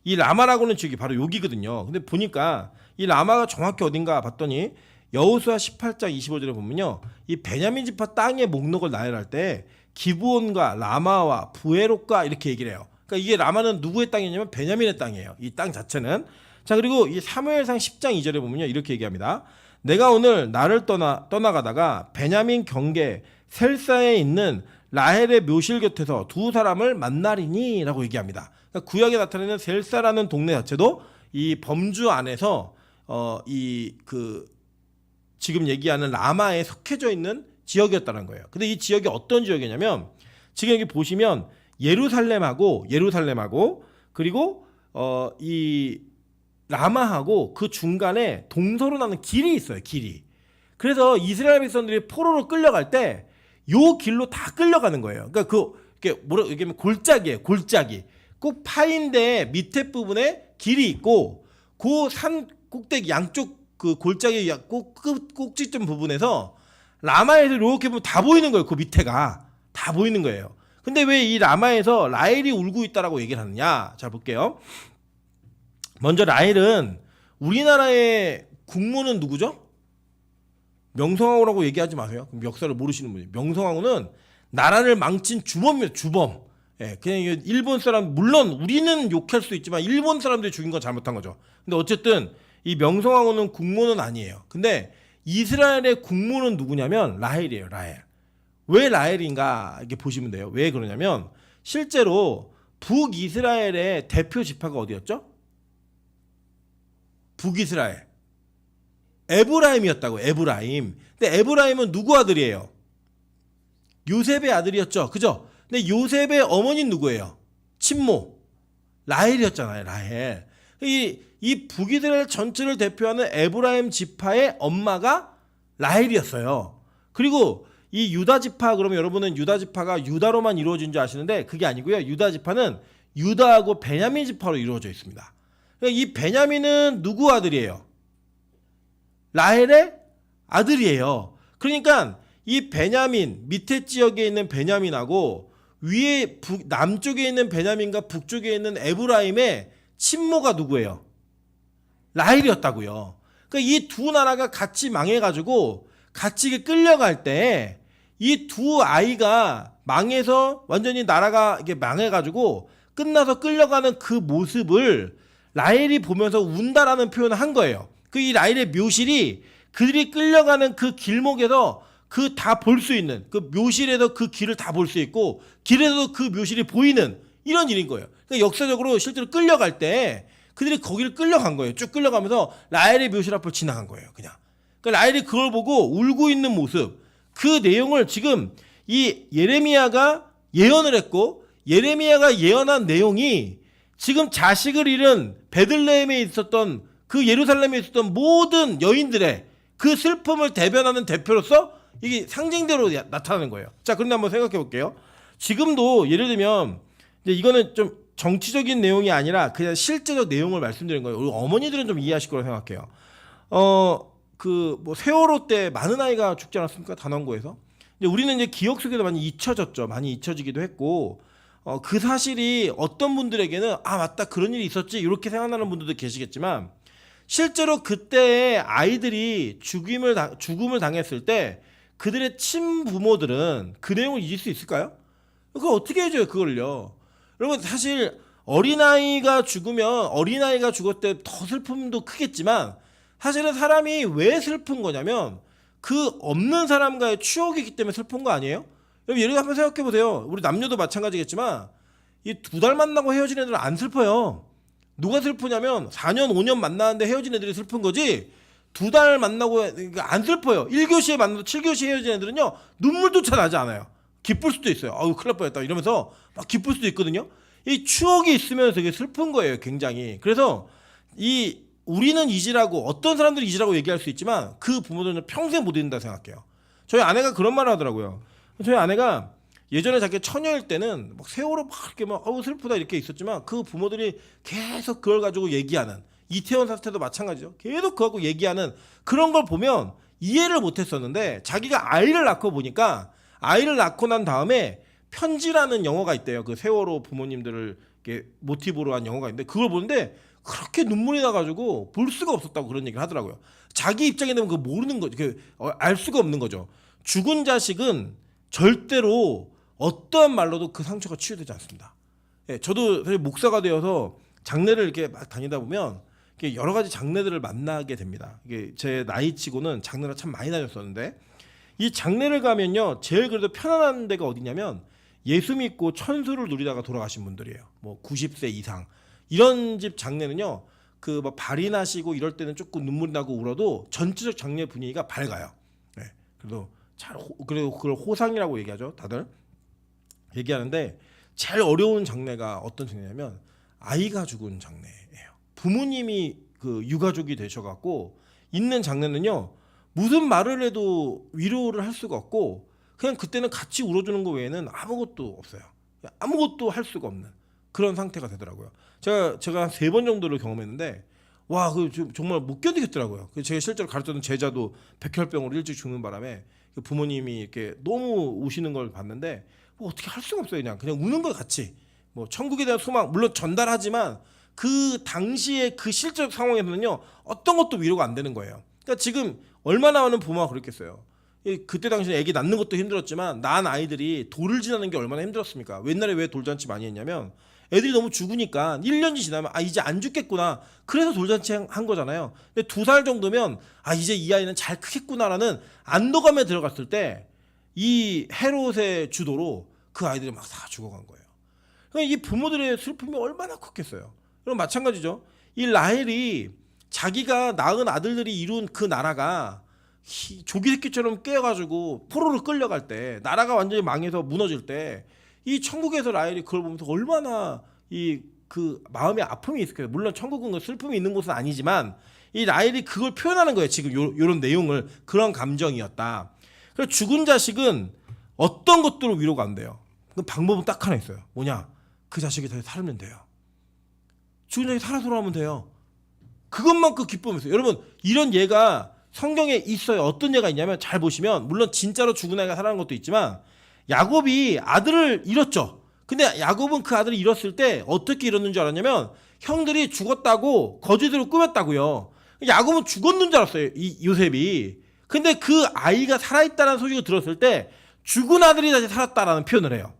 이 라마라고는 지금 바로 여기거든요. 근데 보니까 이 라마가 정확히 어딘가 봤더니 여호수아 18장 25절에 보면요. 이 베냐민 지파 땅의 목록을 나열할 때 기브온과 라마와 부에롯과 이렇게 얘기를 해요. 그러니까 이게 라마는 누구의 땅이냐면 베냐민의 땅이에요. 이 땅 자체는. 자, 그리고 이 사무엘상 10장 2절에 보면요. 이렇게 얘기합니다. 내가 오늘 나를 떠나가다가 베냐민 경계 셀사에 있는 라헬의 묘실 곁에서 두 사람을 만나리니 라고 얘기합니다. 그러니까 구약에 나타내는 셀사라는 동네 자체도 이 범주 안에서 지금 얘기하는 라마에 속해져 있는 지역이었다는 거예요. 근데 이 지역이 어떤 지역이냐면 지금 여기 보시면 예루살렘하고 그리고 이 라마하고 그 중간에 동서로 나는 길이 있어요. 길이. 그래서 이스라엘 백성들이 포로로 끌려갈 때 요 길로 다 끌려가는 거예요. 그러니까 이게 뭐라 얘기하면 골짜기예요. 골짜기. 꼭 파인데 밑에 부분에 길이 있고 그 산 꼭대기 양쪽 그 골짜기 꼭지점 부분에서 라마에서 이렇게 보면 다 보이는 거예요. 그 밑에가 다 보이는 거예요. 근데 왜 이 라마에서 라헬이 울고 있다라고 얘기를 하느냐? 자, 볼게요. 먼저 라헬은 우리나라의 국모는 누구죠? 명성황후라고 얘기하지 마세요. 역사를 모르시는 분이. 명성황후는 나라를 망친 주범입니다. 주범. 예, 그냥 일본 사람, 물론 우리는 욕할 수 있지만 일본 사람들이 죽인 건 잘못한 거죠. 근데 어쨌든 이 명성황후는 국모는 아니에요. 근데 이스라엘의 국모는 누구냐면 라헬이에요. 라헬. 왜 라헬인가 이렇게 보시면 돼요. 왜 그러냐면 실제로 북이스라엘의 대표 지파가 어디였죠? 북이스라엘. 에브라임이었다고. 에브라임. 근데 에브라임은 누구 아들이에요? 요셉의 아들이었죠. 그죠? 근데 요셉의 어머니는 누구예요? 친모. 라헬이었잖아요. 라헬. 이 북이스라엘 전체를 대표하는 에브라임 지파의 엄마가 라헬이었어요. 그리고 이 유다 지파, 그러면 여러분은 유다 지파가 유다로만 이루어진 줄 아시는데 그게 아니고요. 유다 지파는 유다하고 베냐민 지파로 이루어져 있습니다. 이 베냐민은 누구 아들이에요? 라헬의 아들이에요. 그러니까 이 베냐민, 밑에 지역에 있는 베냐민하고 위에 남쪽에 있는 베냐민과 북쪽에 있는 에브라임의 친모가 누구예요? 라헬이었다고요. 그러니까 이 두 나라가 같이 망해가지고 같이 끌려갈 때 이 두 아이가 망해서 완전히 나라가 이게 망해가지고 끝나서 끌려가는 그 모습을 라헬이 보면서 운다라는 표현을 한 거예요. 그 이 라헬의 묘실이 그들이 끌려가는 그 길목에서 그 다 볼 수 있는 그 묘실에서 그 길을 다 볼 수 있고 길에서도 그 묘실이 보이는 이런 일인 거예요. 그러니까 역사적으로 실제로 끌려갈 때 그들이 거기를 끌려간 거예요. 쭉 끌려가면서 라헬의 묘실 앞을 지나간 거예요. 그냥. 그러니까 라헬이 그걸 보고 울고 있는 모습, 그 내용을 지금 이 예레미야가 예언을 했고 예레미야가 예언한 내용이 지금 자식을 잃은 베들레헴에 있었던 그 예루살렘에 있었던 모든 여인들의 그 슬픔을 대변하는 대표로서 이게 상징대로 나타나는 거예요. 자, 그런데 한번 생각해 볼게요. 지금도 예를 들면 이제 이거는 좀 정치적인 내용이 아니라 그냥 실제적 내용을 말씀드린 거예요. 우리 어머니들은 좀 이해하실 거라고 생각해요. 그 뭐 세월호 때 많은 아이가 죽지 않았습니까? 단원고에서. 이제 우리는 이제 기억 속에서 많이 잊혀졌죠. 많이 잊혀지기도 했고 그 사실이 어떤 분들에게는 아 맞다 그런 일이 있었지 이렇게 생각나는 분들도 계시겠지만 실제로 그때 아이들이 죽음을 당했을 때 그들의 친부모들은 그 내용을 잊을 수 있을까요? 그걸 어떻게 해줘요 그걸요. 여러분 사실 어린아이가 죽을 때 더 슬픔도 크겠지만 사실은 사람이 왜 슬픈 거냐면 그 없는 사람과의 추억이기 때문에 슬픈 거 아니에요? 여러분 예를 들어 한번 생각해 보세요. 우리 남녀도 마찬가지겠지만 이 2달 만나고 헤어진 애들은 안 슬퍼요. 누가 슬프냐면 4년 5년 만나는데 헤어진 애들이 슬픈 거지 2달 만나고 안 슬퍼요. 1교시에 만나도 7교시에 헤어진 애들은요 눈물조차 나지 않아요. 기쁠 수도 있어요. 아유 큰일 날 뻔했다 이러면서 막 기쁠 수도 있거든요. 이 추억이 있으면 되게 슬픈 거예요 굉장히. 그래서 우리는 잊으라고 어떤 사람들이 잊으라고 얘기할 수 있지만 그 부모들은 평생 못 잊는다 생각해요. 저희 아내가 그런 말을 하더라고요. 저희 아내가 예전에 자기 처녀일 때는 막 세월호 막 이렇게 막 아우 슬프다 이렇게 있었지만 그 부모들이 계속 그걸 가지고 얘기하는 이태원 사태도 마찬가지죠. 계속 그거 갖고 얘기하는 그런 걸 보면 이해를 못했었는데 자기가 아이를 낳고 보니까 아이를 낳고 난 다음에 편지라는 영화가 있대요. 그 세월호 부모님들을 이렇게 모티브로 한 영화가 있는데 그걸 보는데 그렇게 눈물이 나가지고 볼 수가 없었다고 그런 얘기를 하더라고요. 자기 입장에 되면 그거 모르는 거죠. 알 수가 없는 거죠. 죽은 자식은 절대로 어떠한 말로도 그 상처가 치유되지 않습니다. 예, 저도 사실 목사가 되어서 장례를 이렇게 막 다니다 보면 이렇게 여러 가지 장례들을 만나게 됩니다. 이게 제 나이치고는 장례를 참 많이 다녔었는데 이 장례를 가면요 제일 그래도 편안한 데가 어디냐면 예수 믿고 천수를 누리다가 돌아가신 분들이에요. 뭐 90세 이상 이런 집 장례는요 그 뭐 발이 나시고 이럴 때는 조금 눈물이 나고 울어도 전체적 장례 분위기가 밝아요. 네, 그래도 그걸 호상이라고 얘기하죠. 다들 얘기하는데 제일 어려운 장례가 어떤 장례냐면 아이가 죽은 장례예요. 부모님이 그 유가족이 되셔갖고 있는 장례는요 무슨 말을 해도 위로를 할 수가 없고 그냥 그때는 같이 울어주는 거 외에는 아무것도 없어요. 아무것도 할 수가 없는 그런 상태가 되더라고요. 제가 한 3번 정도를 경험했는데 와, 그 정말 못 견디겠더라고요. 제가 실제로 가르쳤던 제자도 백혈병으로 일찍 죽는 바람에 부모님이 이렇게 너무 우시는 걸 봤는데 뭐 어떻게 할 수가 없어요. 그냥 우는 거 같이 뭐 천국에 대한 소망 물론 전달하지만 그 당시에 그 실제적 상황에서는요 어떤 것도 위로가 안 되는 거예요. 그러니까 지금 얼마나 많은 부모가 그랬겠어요. 그때 당시에 애기 낳는 것도 힘들었지만 낳은 아이들이 돌을 지나는 게 얼마나 힘들었습니까? 옛날에 왜 돌잔치 많이 했냐면 애들이 너무 죽으니까 1년이 지나면 아 이제 안 죽겠구나 그래서 돌잔치 한 거잖아요. 근데 2살 정도면 아 이제 이 아이는 잘 크겠구나라는 안도감에 들어갔을 때 이 헤롯의 주도로 그 아이들이 막 다 죽어간 거예요. 그러니까 이 부모들의 슬픔이 얼마나 컸겠어요. 그럼 마찬가지죠. 이 라헬이 자기가 낳은 아들들이 이룬 그 나라가 조기 새끼처럼 깨어가지고 포로로 끌려갈 때 나라가 완전히 망해서 무너질 때 이 천국에서 라헬이 그걸 보면서 얼마나 그 마음의 아픔이 있을까요? 물론 천국은 그 슬픔이 있는 곳은 아니지만 이 라헬이 그걸 표현하는 거예요. 지금 요런 내용을 그런 감정이었다. 그래서 죽은 자식은 어떤 것들로 위로가 안 돼요. 그 방법은 딱 하나 있어요. 뭐냐? 그 자식이 다시 살면 돼요. 죽은 자식이 살아 돌아오면 돼요. 그것만큼 기쁨이 있어요. 여러분 이런 예가 성경에 있어요. 어떤 예가 있냐면 잘 보시면 물론 진짜로 죽은 아이가 살아난 것도 있지만 야곱이 아들을 잃었죠. 근데 야곱은 그 아들을 잃었을 때 어떻게 잃었는 줄 알았냐면 형들이 죽었다고 거짓으로 꾸몄다고요. 야곱은 죽었는 줄 알았어요. 이 요셉이. 근데 그 아이가 살아있다는 소식을 들었을 때 죽은 아들이 다시 살았다라는 표현을 해요.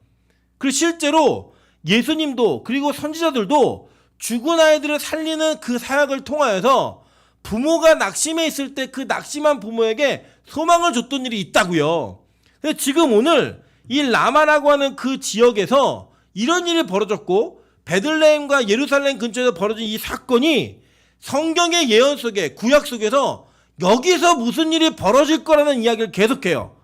그리고 실제로 예수님도 그리고 선지자들도 죽은 아이들을 살리는 그 사역을 통하여서 부모가 낙심해 있을 때 그 낙심한 부모에게 소망을 줬던 일이 있다고요. 근데 지금 오늘 이 라마라고 하는 그 지역에서 이런 일이 벌어졌고 베들레헴과 예루살렘 근처에서 벌어진 이 사건이 성경의 예언 속에 구약 속에서 여기서 무슨 일이 벌어질 거라는 이야기를 계속해요.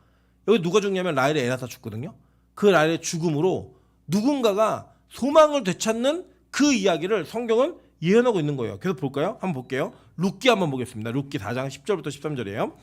여기 누가 죽냐면 라헬의 에나타 죽거든요. 그 라헬의 죽음으로 누군가가 소망을 되찾는 그 이야기를 성경은 예언하고 있는 거예요. 계속 볼까요? 한번 볼게요. 룻기 한번 보겠습니다. 룻기 4장 10절부터 13절이에요.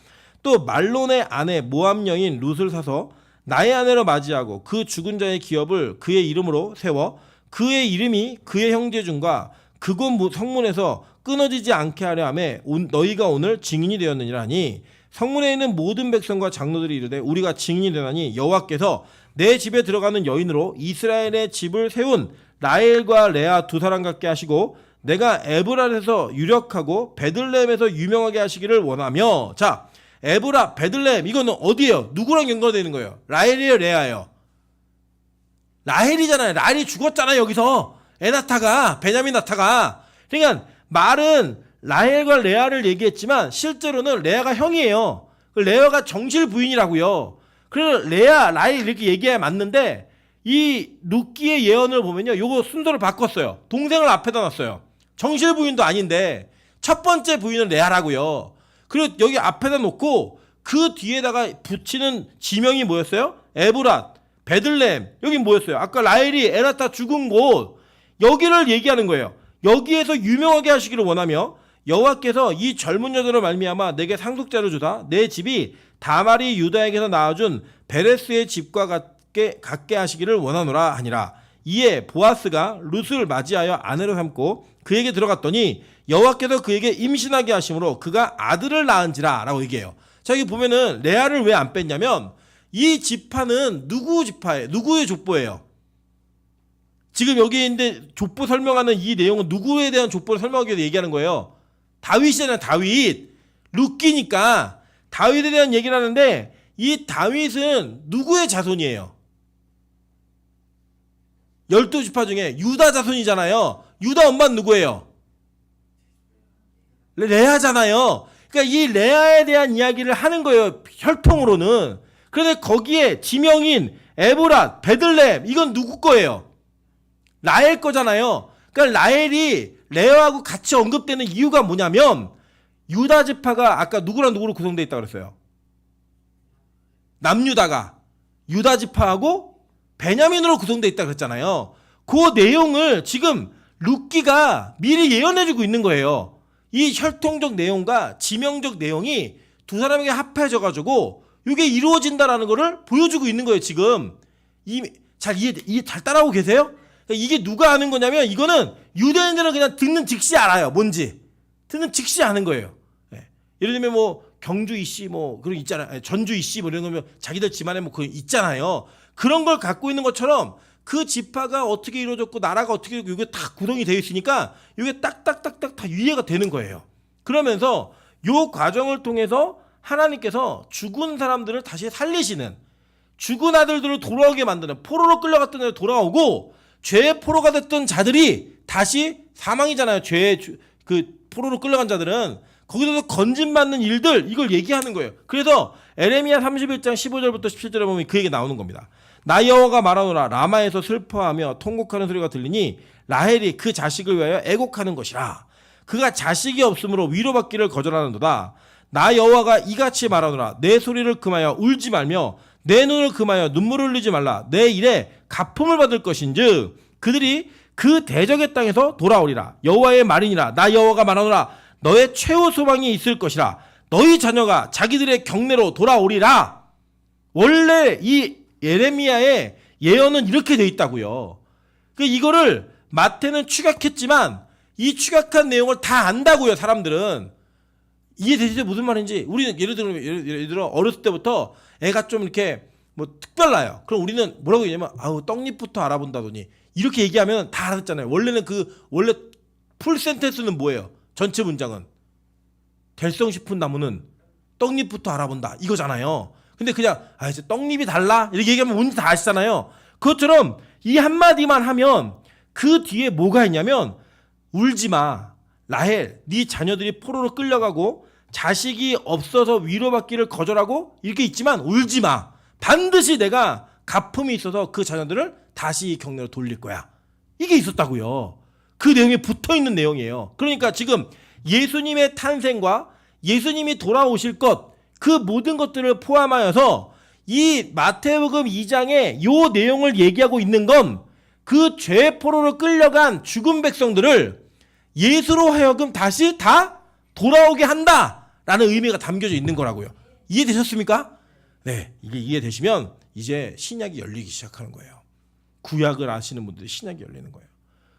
또 말론의 아내 모압 여인 룻을 사서 나의 아내로 맞이하고 그 죽은 자의 기업을 그의 이름으로 세워 그의 이름이 그의 형제 중과 그곳 성문에서 끊어지지 않게 하려 하며 너희가 오늘 증인이 되었느니라 하니 성문에 있는 모든 백성과 장로들이 이르되 우리가 증인이 되나니 여호와께서 내 집에 들어가는 여인으로 이스라엘의 집을 세운 라헬과 레아 두 사람 같게 하시고 내가 에브라에서 유력하고 베들레헴에서 유명하게 하시기를 원하며. 자, 에브라, 베들레헴 이거는 어디예요? 누구랑 연관되는 거예요? 라헬이에요, 레아예요? 라헬이잖아요. 라헬이 죽었잖아요. 여기서 에나타가, 베냐민 나타가. 그러니까 말은 라헬과 레아를 얘기했지만 실제로는 레아가 형이에요. 레아가 정실 부인이라고요. 그래서 레아, 라헬 이렇게 얘기해야 맞는데 이 룻기의 예언을 보면요, 요거 순서를 바꿨어요. 동생을 앞에다 놨어요. 정실 부인도 아닌데 첫 번째 부인은 레아라고요. 그리고 여기 앞에다 놓고 그 뒤에다가 붙이는 지명이 뭐였어요? 에브랏, 베들레헴. 여기 뭐였어요? 아까 라헬이 에나타 죽은 곳, 여기를 얘기하는 거예요. 여기에서 유명하게 하시기를 원하며 여호와께서 이 젊은 여자를 말미암아 내게 상속자를 주사 내 집이 다말이 유다에게서 낳아준 베레스의 집과 같게 하시기를 원하노라 하니라. 이에 보아스가 룻을 맞이하여 아내로 삼고 그에게 들어갔더니 여호와께서 그에게 임신하게 하심으로 그가 아들을 낳은지라 라고 얘기해요. 자, 여기 보면은 레아를 왜 안 뺐냐면 이 지파는 누구 지파예요? 누구의 족보예요? 지금 여기 있는데 족보 설명하는 이 내용은 누구에 대한 족보를 설명하기 위해서 얘기하는 거예요? 다윗이잖아요. 다윗. 룻기니까 다윗에 대한 얘기를 하는데 이 다윗은 누구의 자손이에요? 12지파 중에 유다 자손이잖아요. 유다 엄마는 누구예요? 레아잖아요. 그러니까 이 레아에 대한 이야기를 하는 거예요. 혈통으로는. 그런데 거기에 지명인 에브랏, 베들레헴 이건 누구 거예요? 라헬 거잖아요. 그러니까 라헬이 레아하고 같이 언급되는 이유가 뭐냐면 유다 지파가 아까 누구랑 누구로 구성되어 있다고 그랬어요? 남유다가 유다 지파하고 베냐민으로 구성되어 있다고 그랬잖아요. 그 내용을 지금 룻기가 미리 예언해주고 있는 거예요. 이 혈통적 내용과 지명적 내용이 두 사람에게 합해져가지고 이게 이루어진다라는 거를 보여주고 있는 거예요. 지금 잘 따라오고 계세요? 이게 누가 아는 거냐면 이거는 유대인들은 그냥 듣는 즉시 알아요. 뭔지 듣는 즉시 아는 거예요. 예. 예를 들면 뭐 경주 이씨 뭐 그런 있잖아요. 전주 이씨 뭐 이런 거면 자기들 집안에 뭐 그 있잖아요. 그런 걸 갖고 있는 것처럼 그 지파가 어떻게 이루어졌고 나라가 어떻게 이루어졌고 이게 다 구성이 되어 있으니까 이게 딱딱딱딱 다 이해가 되는 거예요. 그러면서 요 과정을 통해서 하나님께서 죽은 사람들을 다시 살리시는, 죽은 아들들을 돌아오게 만드는, 포로로 끌려갔던 애들 돌아오고 죄의 포로가 됐던 자들이 다시 사망이잖아요. 죄의 그 포로로 끌려간 자들은 거기서도 건진받는 일들, 이걸 얘기하는 거예요. 그래서 에레미야 31장 15절부터 17절에 보면 그 얘기 나오는 겁니다. 나 여호와가 말하노라 라마에서 슬퍼하며 통곡하는 소리가 들리니 라헬이 그 자식을 위하여 애곡하는 것이라. 그가 자식이 없으므로 위로받기를 거절하는도다. 나 여호와가 이같이 말하노라 내 소리를 금하여 울지 말며 내 눈을 금하여 눈물을 흘리지 말라. 내 일에 가품을 받을 것인즉 그들이 그 대적의 땅에서 돌아오리라. 여호와의 말이니라. 나 여호와가 말하노라 너의 최후 소망이 있을 것이라. 너희 자녀가 자기들의 경내로 돌아오리라. 원래 이 예레미야의 예언은 이렇게 돼 있다고요. 이거를 마태는 축약했지만 이 축약한 내용을 다 안다고요. 사람들은 이해되시죠? 무슨 말인지. 우리는 예를 들어 어렸을 때부터 애가 좀 이렇게 뭐 특별나요. 그럼 우리는 뭐라고 얘기하면 아우 떡잎부터 알아본다더니 이렇게 얘기하면 다 알았잖아요. 원래는 원래 풀 센텐스는 뭐예요? 전체 문장은 될성 싶은 나무는 떡잎부터 알아본다 이거잖아요. 근데 그냥 이제 떡잎이 달라 이렇게 얘기하면 뭔지 다 아시잖아요. 그것처럼 이 한마디만 하면 그 뒤에 뭐가 있냐면 울지마, 라헬, 네 자녀들이 포로로 끌려가고 자식이 없어서 위로받기를 거절하고 이렇게 있지만 울지 마. 반드시 내가 가품이 있어서 그 자녀들을 다시 경내로 돌릴 거야. 이게 있었다고요. 그 내용에 붙어있는 내용이에요. 그러니까 지금 예수님의 탄생과 예수님이 돌아오실 것, 그 모든 것들을 포함하여서 이 마태복음 2장에 요 내용을 얘기하고 있는 건 그 죄 포로로 끌려간 죽은 백성들을 예수로 하여금 다시 다 돌아오게 한다라는 의미가 담겨져 있는 거라고요. 이해되셨습니까? 네, 이게 이해되시면 이제 신약이 열리기 시작하는 거예요. 구약을 아시는 분들이 신약이 열리는 거예요.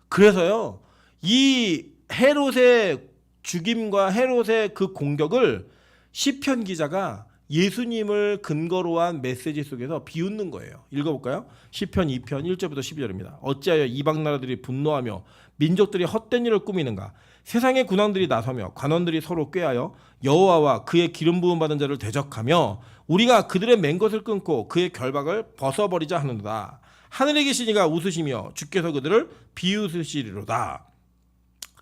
그래서요, 이 헤롯의 죽임과 헤롯의 그 공격을 시편 기자가 예수님을 근거로 한 메시지 속에서 비웃는 거예요. 읽어볼까요? 시편 2편 1절부터 12절입니다. 어찌하여 이방 나라들이 분노하며 민족들이 헛된 일을 꾸미는가? 세상의 군왕들이 나서며 관원들이 서로 꾀하여 여호와와 그의 기름 부음 받은 자를 대적하며 우리가 그들의 맨 것을 끊고 그의 결박을 벗어버리자 하는도다. 하늘에 계신 이가 웃으시며 주께서 그들을 비웃으시리로다.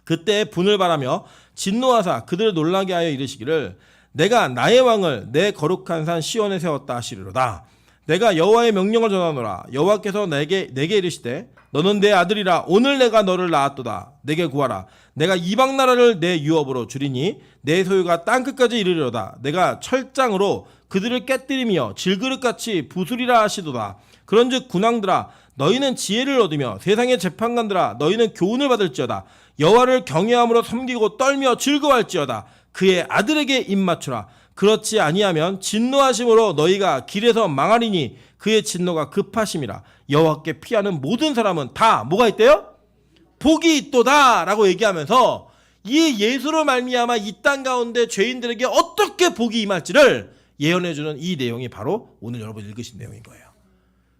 그때 분을 바라며 진노하사 그들을 놀라게 하여 이르시기를 내가 나의 왕을 내 거룩한 산 시온에 세웠다 하시리로다. 내가 여호와의 명령을 전하노라. 여호와께서 내게 이르시되 너는 내 아들이라. 오늘 내가 너를 낳았도다. 내게 구하라. 내가 이방 나라를 내 유업으로 주리니 내 소유가 땅 끝까지 이르리로다. 내가 철장으로 그들을 깨뜨리며 질그릇같이 부수리라 하시도다. 그런즉 군왕들아 너희는 지혜를 얻으며 세상의 재판관들아 너희는 교훈을 받을지어다. 여호와를 경외함으로 섬기고 떨며 즐거워할지어다. 그의 아들에게 입맞추라. 그렇지 아니하면 진노하심으로 너희가 길에서 망하리니 그의 진노가 급하심이라. 여호와께 피하는 모든 사람은 다 뭐가 있대요? 복이 있도다 라고 얘기하면서 이 예수로 말미암아 이 땅 가운데 죄인들에게 어떻게 복이 임할지를 예언해주는 이 내용이 바로 오늘 여러분 읽으신 내용인 거예요.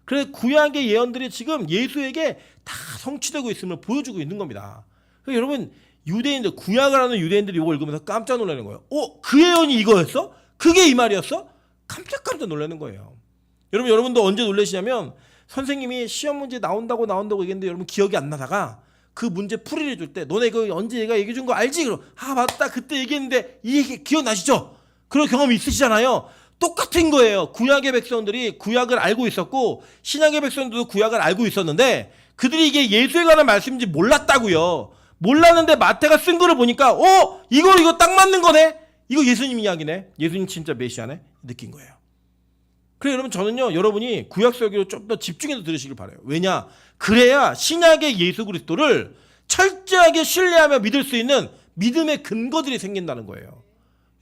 그래서 구약의 예언들이 지금 예수에게 다 성취되고 있음을 보여주고 있는 겁니다. 그러니까 여러분 유대인들, 구약을 하는 유대인들이 이거 읽으면서 깜짝 놀라는 거예요. 그 예언이 이거였어? 그게 이 말이었어? 깜짝 놀라는 거예요. 여러분도 언제 놀라시냐면 선생님이 시험 문제 나온다고 얘기했는데 여러분 기억이 안 나다가 그 문제 풀이를 해줄 때 너네 그 언제 얘가 얘기해 준 거 알지? 그럼 맞다 그때 얘기했는데 이 얘기 기억나시죠? 그런 경험이 있으시잖아요. 똑같은 거예요. 구약의 백성들이 구약을 알고 있었고 신약의 백성들도 구약을 알고 있었는데 그들이 이게 예수에 관한 말씀인지 몰랐다고요. 몰랐는데 마태가 쓴 거를 보니까 이거 딱 맞는 거네. 이거 예수님 이야기네. 예수님 진짜 메시아네. 느낀 거예요. 그래서 여러분 저는요 여러분이 구약 설교를 좀 더 집중해서 들으시길 바라요. 왜냐? 그래야 신약의 예수 그리스도를 철저하게 신뢰하며 믿을 수 있는 믿음의 근거들이 생긴다는 거예요.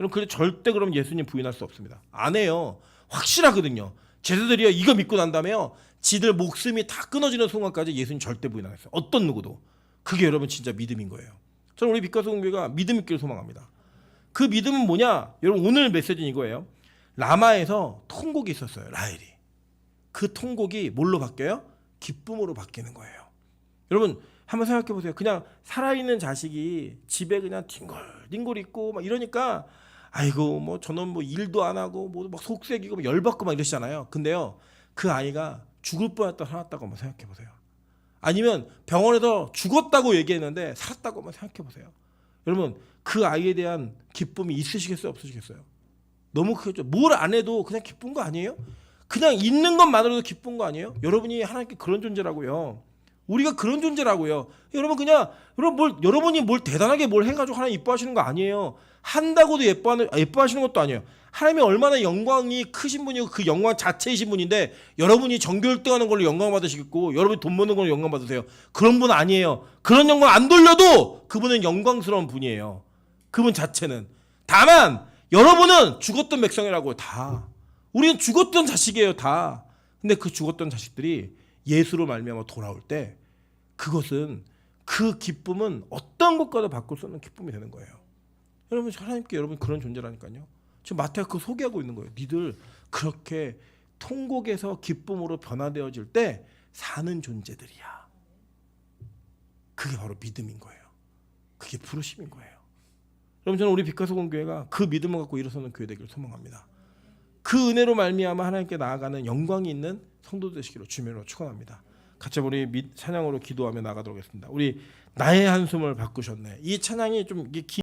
여러분 그래 절대 그럼 예수님 부인할 수 없습니다. 안 해요. 확실하거든요. 제자들이요 이거 믿고 난 다음에요 지들 목숨이 다 끊어지는 순간까지 예수님 절대 부인 안 했어요. 어떤 누구도. 그게 여러분 진짜 믿음인 거예요. 저는 우리 빛과 소금교회가 믿음 있기를 소망합니다. 그 믿음은 뭐냐? 여러분 오늘 메시지는 이거예요. 라마에서 통곡이 있었어요. 라헬이. 그 통곡이 뭘로 바뀌어요? 기쁨으로 바뀌는 거예요. 여러분 한번 생각해 보세요. 그냥 살아있는 자식이 집에 그냥 뒹굴뒹굴 있고 막 이러니까 아이고 뭐 저는 뭐 일도 안 하고 뭐 막 속색이고 막 열받고 막 이러시잖아요. 근데요 그 아이가 죽을 뻔했다 살았다고 한번 생각해 보세요. 아니면 병원에서 죽었다고 얘기했는데 살았다고 한번 생각해 보세요. 여러분 그 아이에 대한 기쁨이 있으시겠어요? 없으시겠어요? 너무 크죠. 뭘 안 해도 그냥 기쁜 거 아니에요? 그냥 있는 것만으로도 기쁜 거 아니에요? 여러분이 하나님께 그런 존재라고요. 우리가 그런 존재라고요. 여러분이 뭘 대단하게 뭘 해가지고 하나님 이뻐하시는 거 아니에요. 한다고도 예뻐하시는 것도 아니에요. 하나님이 얼마나 영광이 크신 분이고 그 영광 자체이신 분인데 여러분이 전교 1등하는 걸로 영광 받으시겠고 여러분이 돈 버는 걸로 영광 받으세요. 그런 분 아니에요. 그런 영광 안 돌려도 그분은 영광스러운 분이에요. 그분 자체는. 다만 여러분은 죽었던 백성이라고요. 다. 우리는 죽었던 자식이에요. 다. 근데 그 죽었던 자식들이 예수로 말미암아 돌아올 때 그것은 그 기쁨은 어떤 것과도 바꿀 수 없는 기쁨이 되는 거예요. 여러분 하나님께 여러분 그런 존재라니까요. 지금 마태가 그 소개하고 있는 거예요. 니들 그렇게 통곡에서 기쁨으로 변화되어질 때 사는 존재들이야. 그게 바로 믿음인 거예요. 그게 부르심인 거예요. 여러분 저는 우리 빛과 소금 교회가 그 믿음을 갖고 일어서는 교회 되기를 소망합니다. 그 은혜로 말미암아 하나님께 나아가는 영광이 있는 성도 되시기로 주님으로 축원합니다. 같이 우리 찬양으로 기도하며 나가도록 하겠습니다. 우리 나의 한숨을 바꾸셨네. 이 찬양이 좀 이게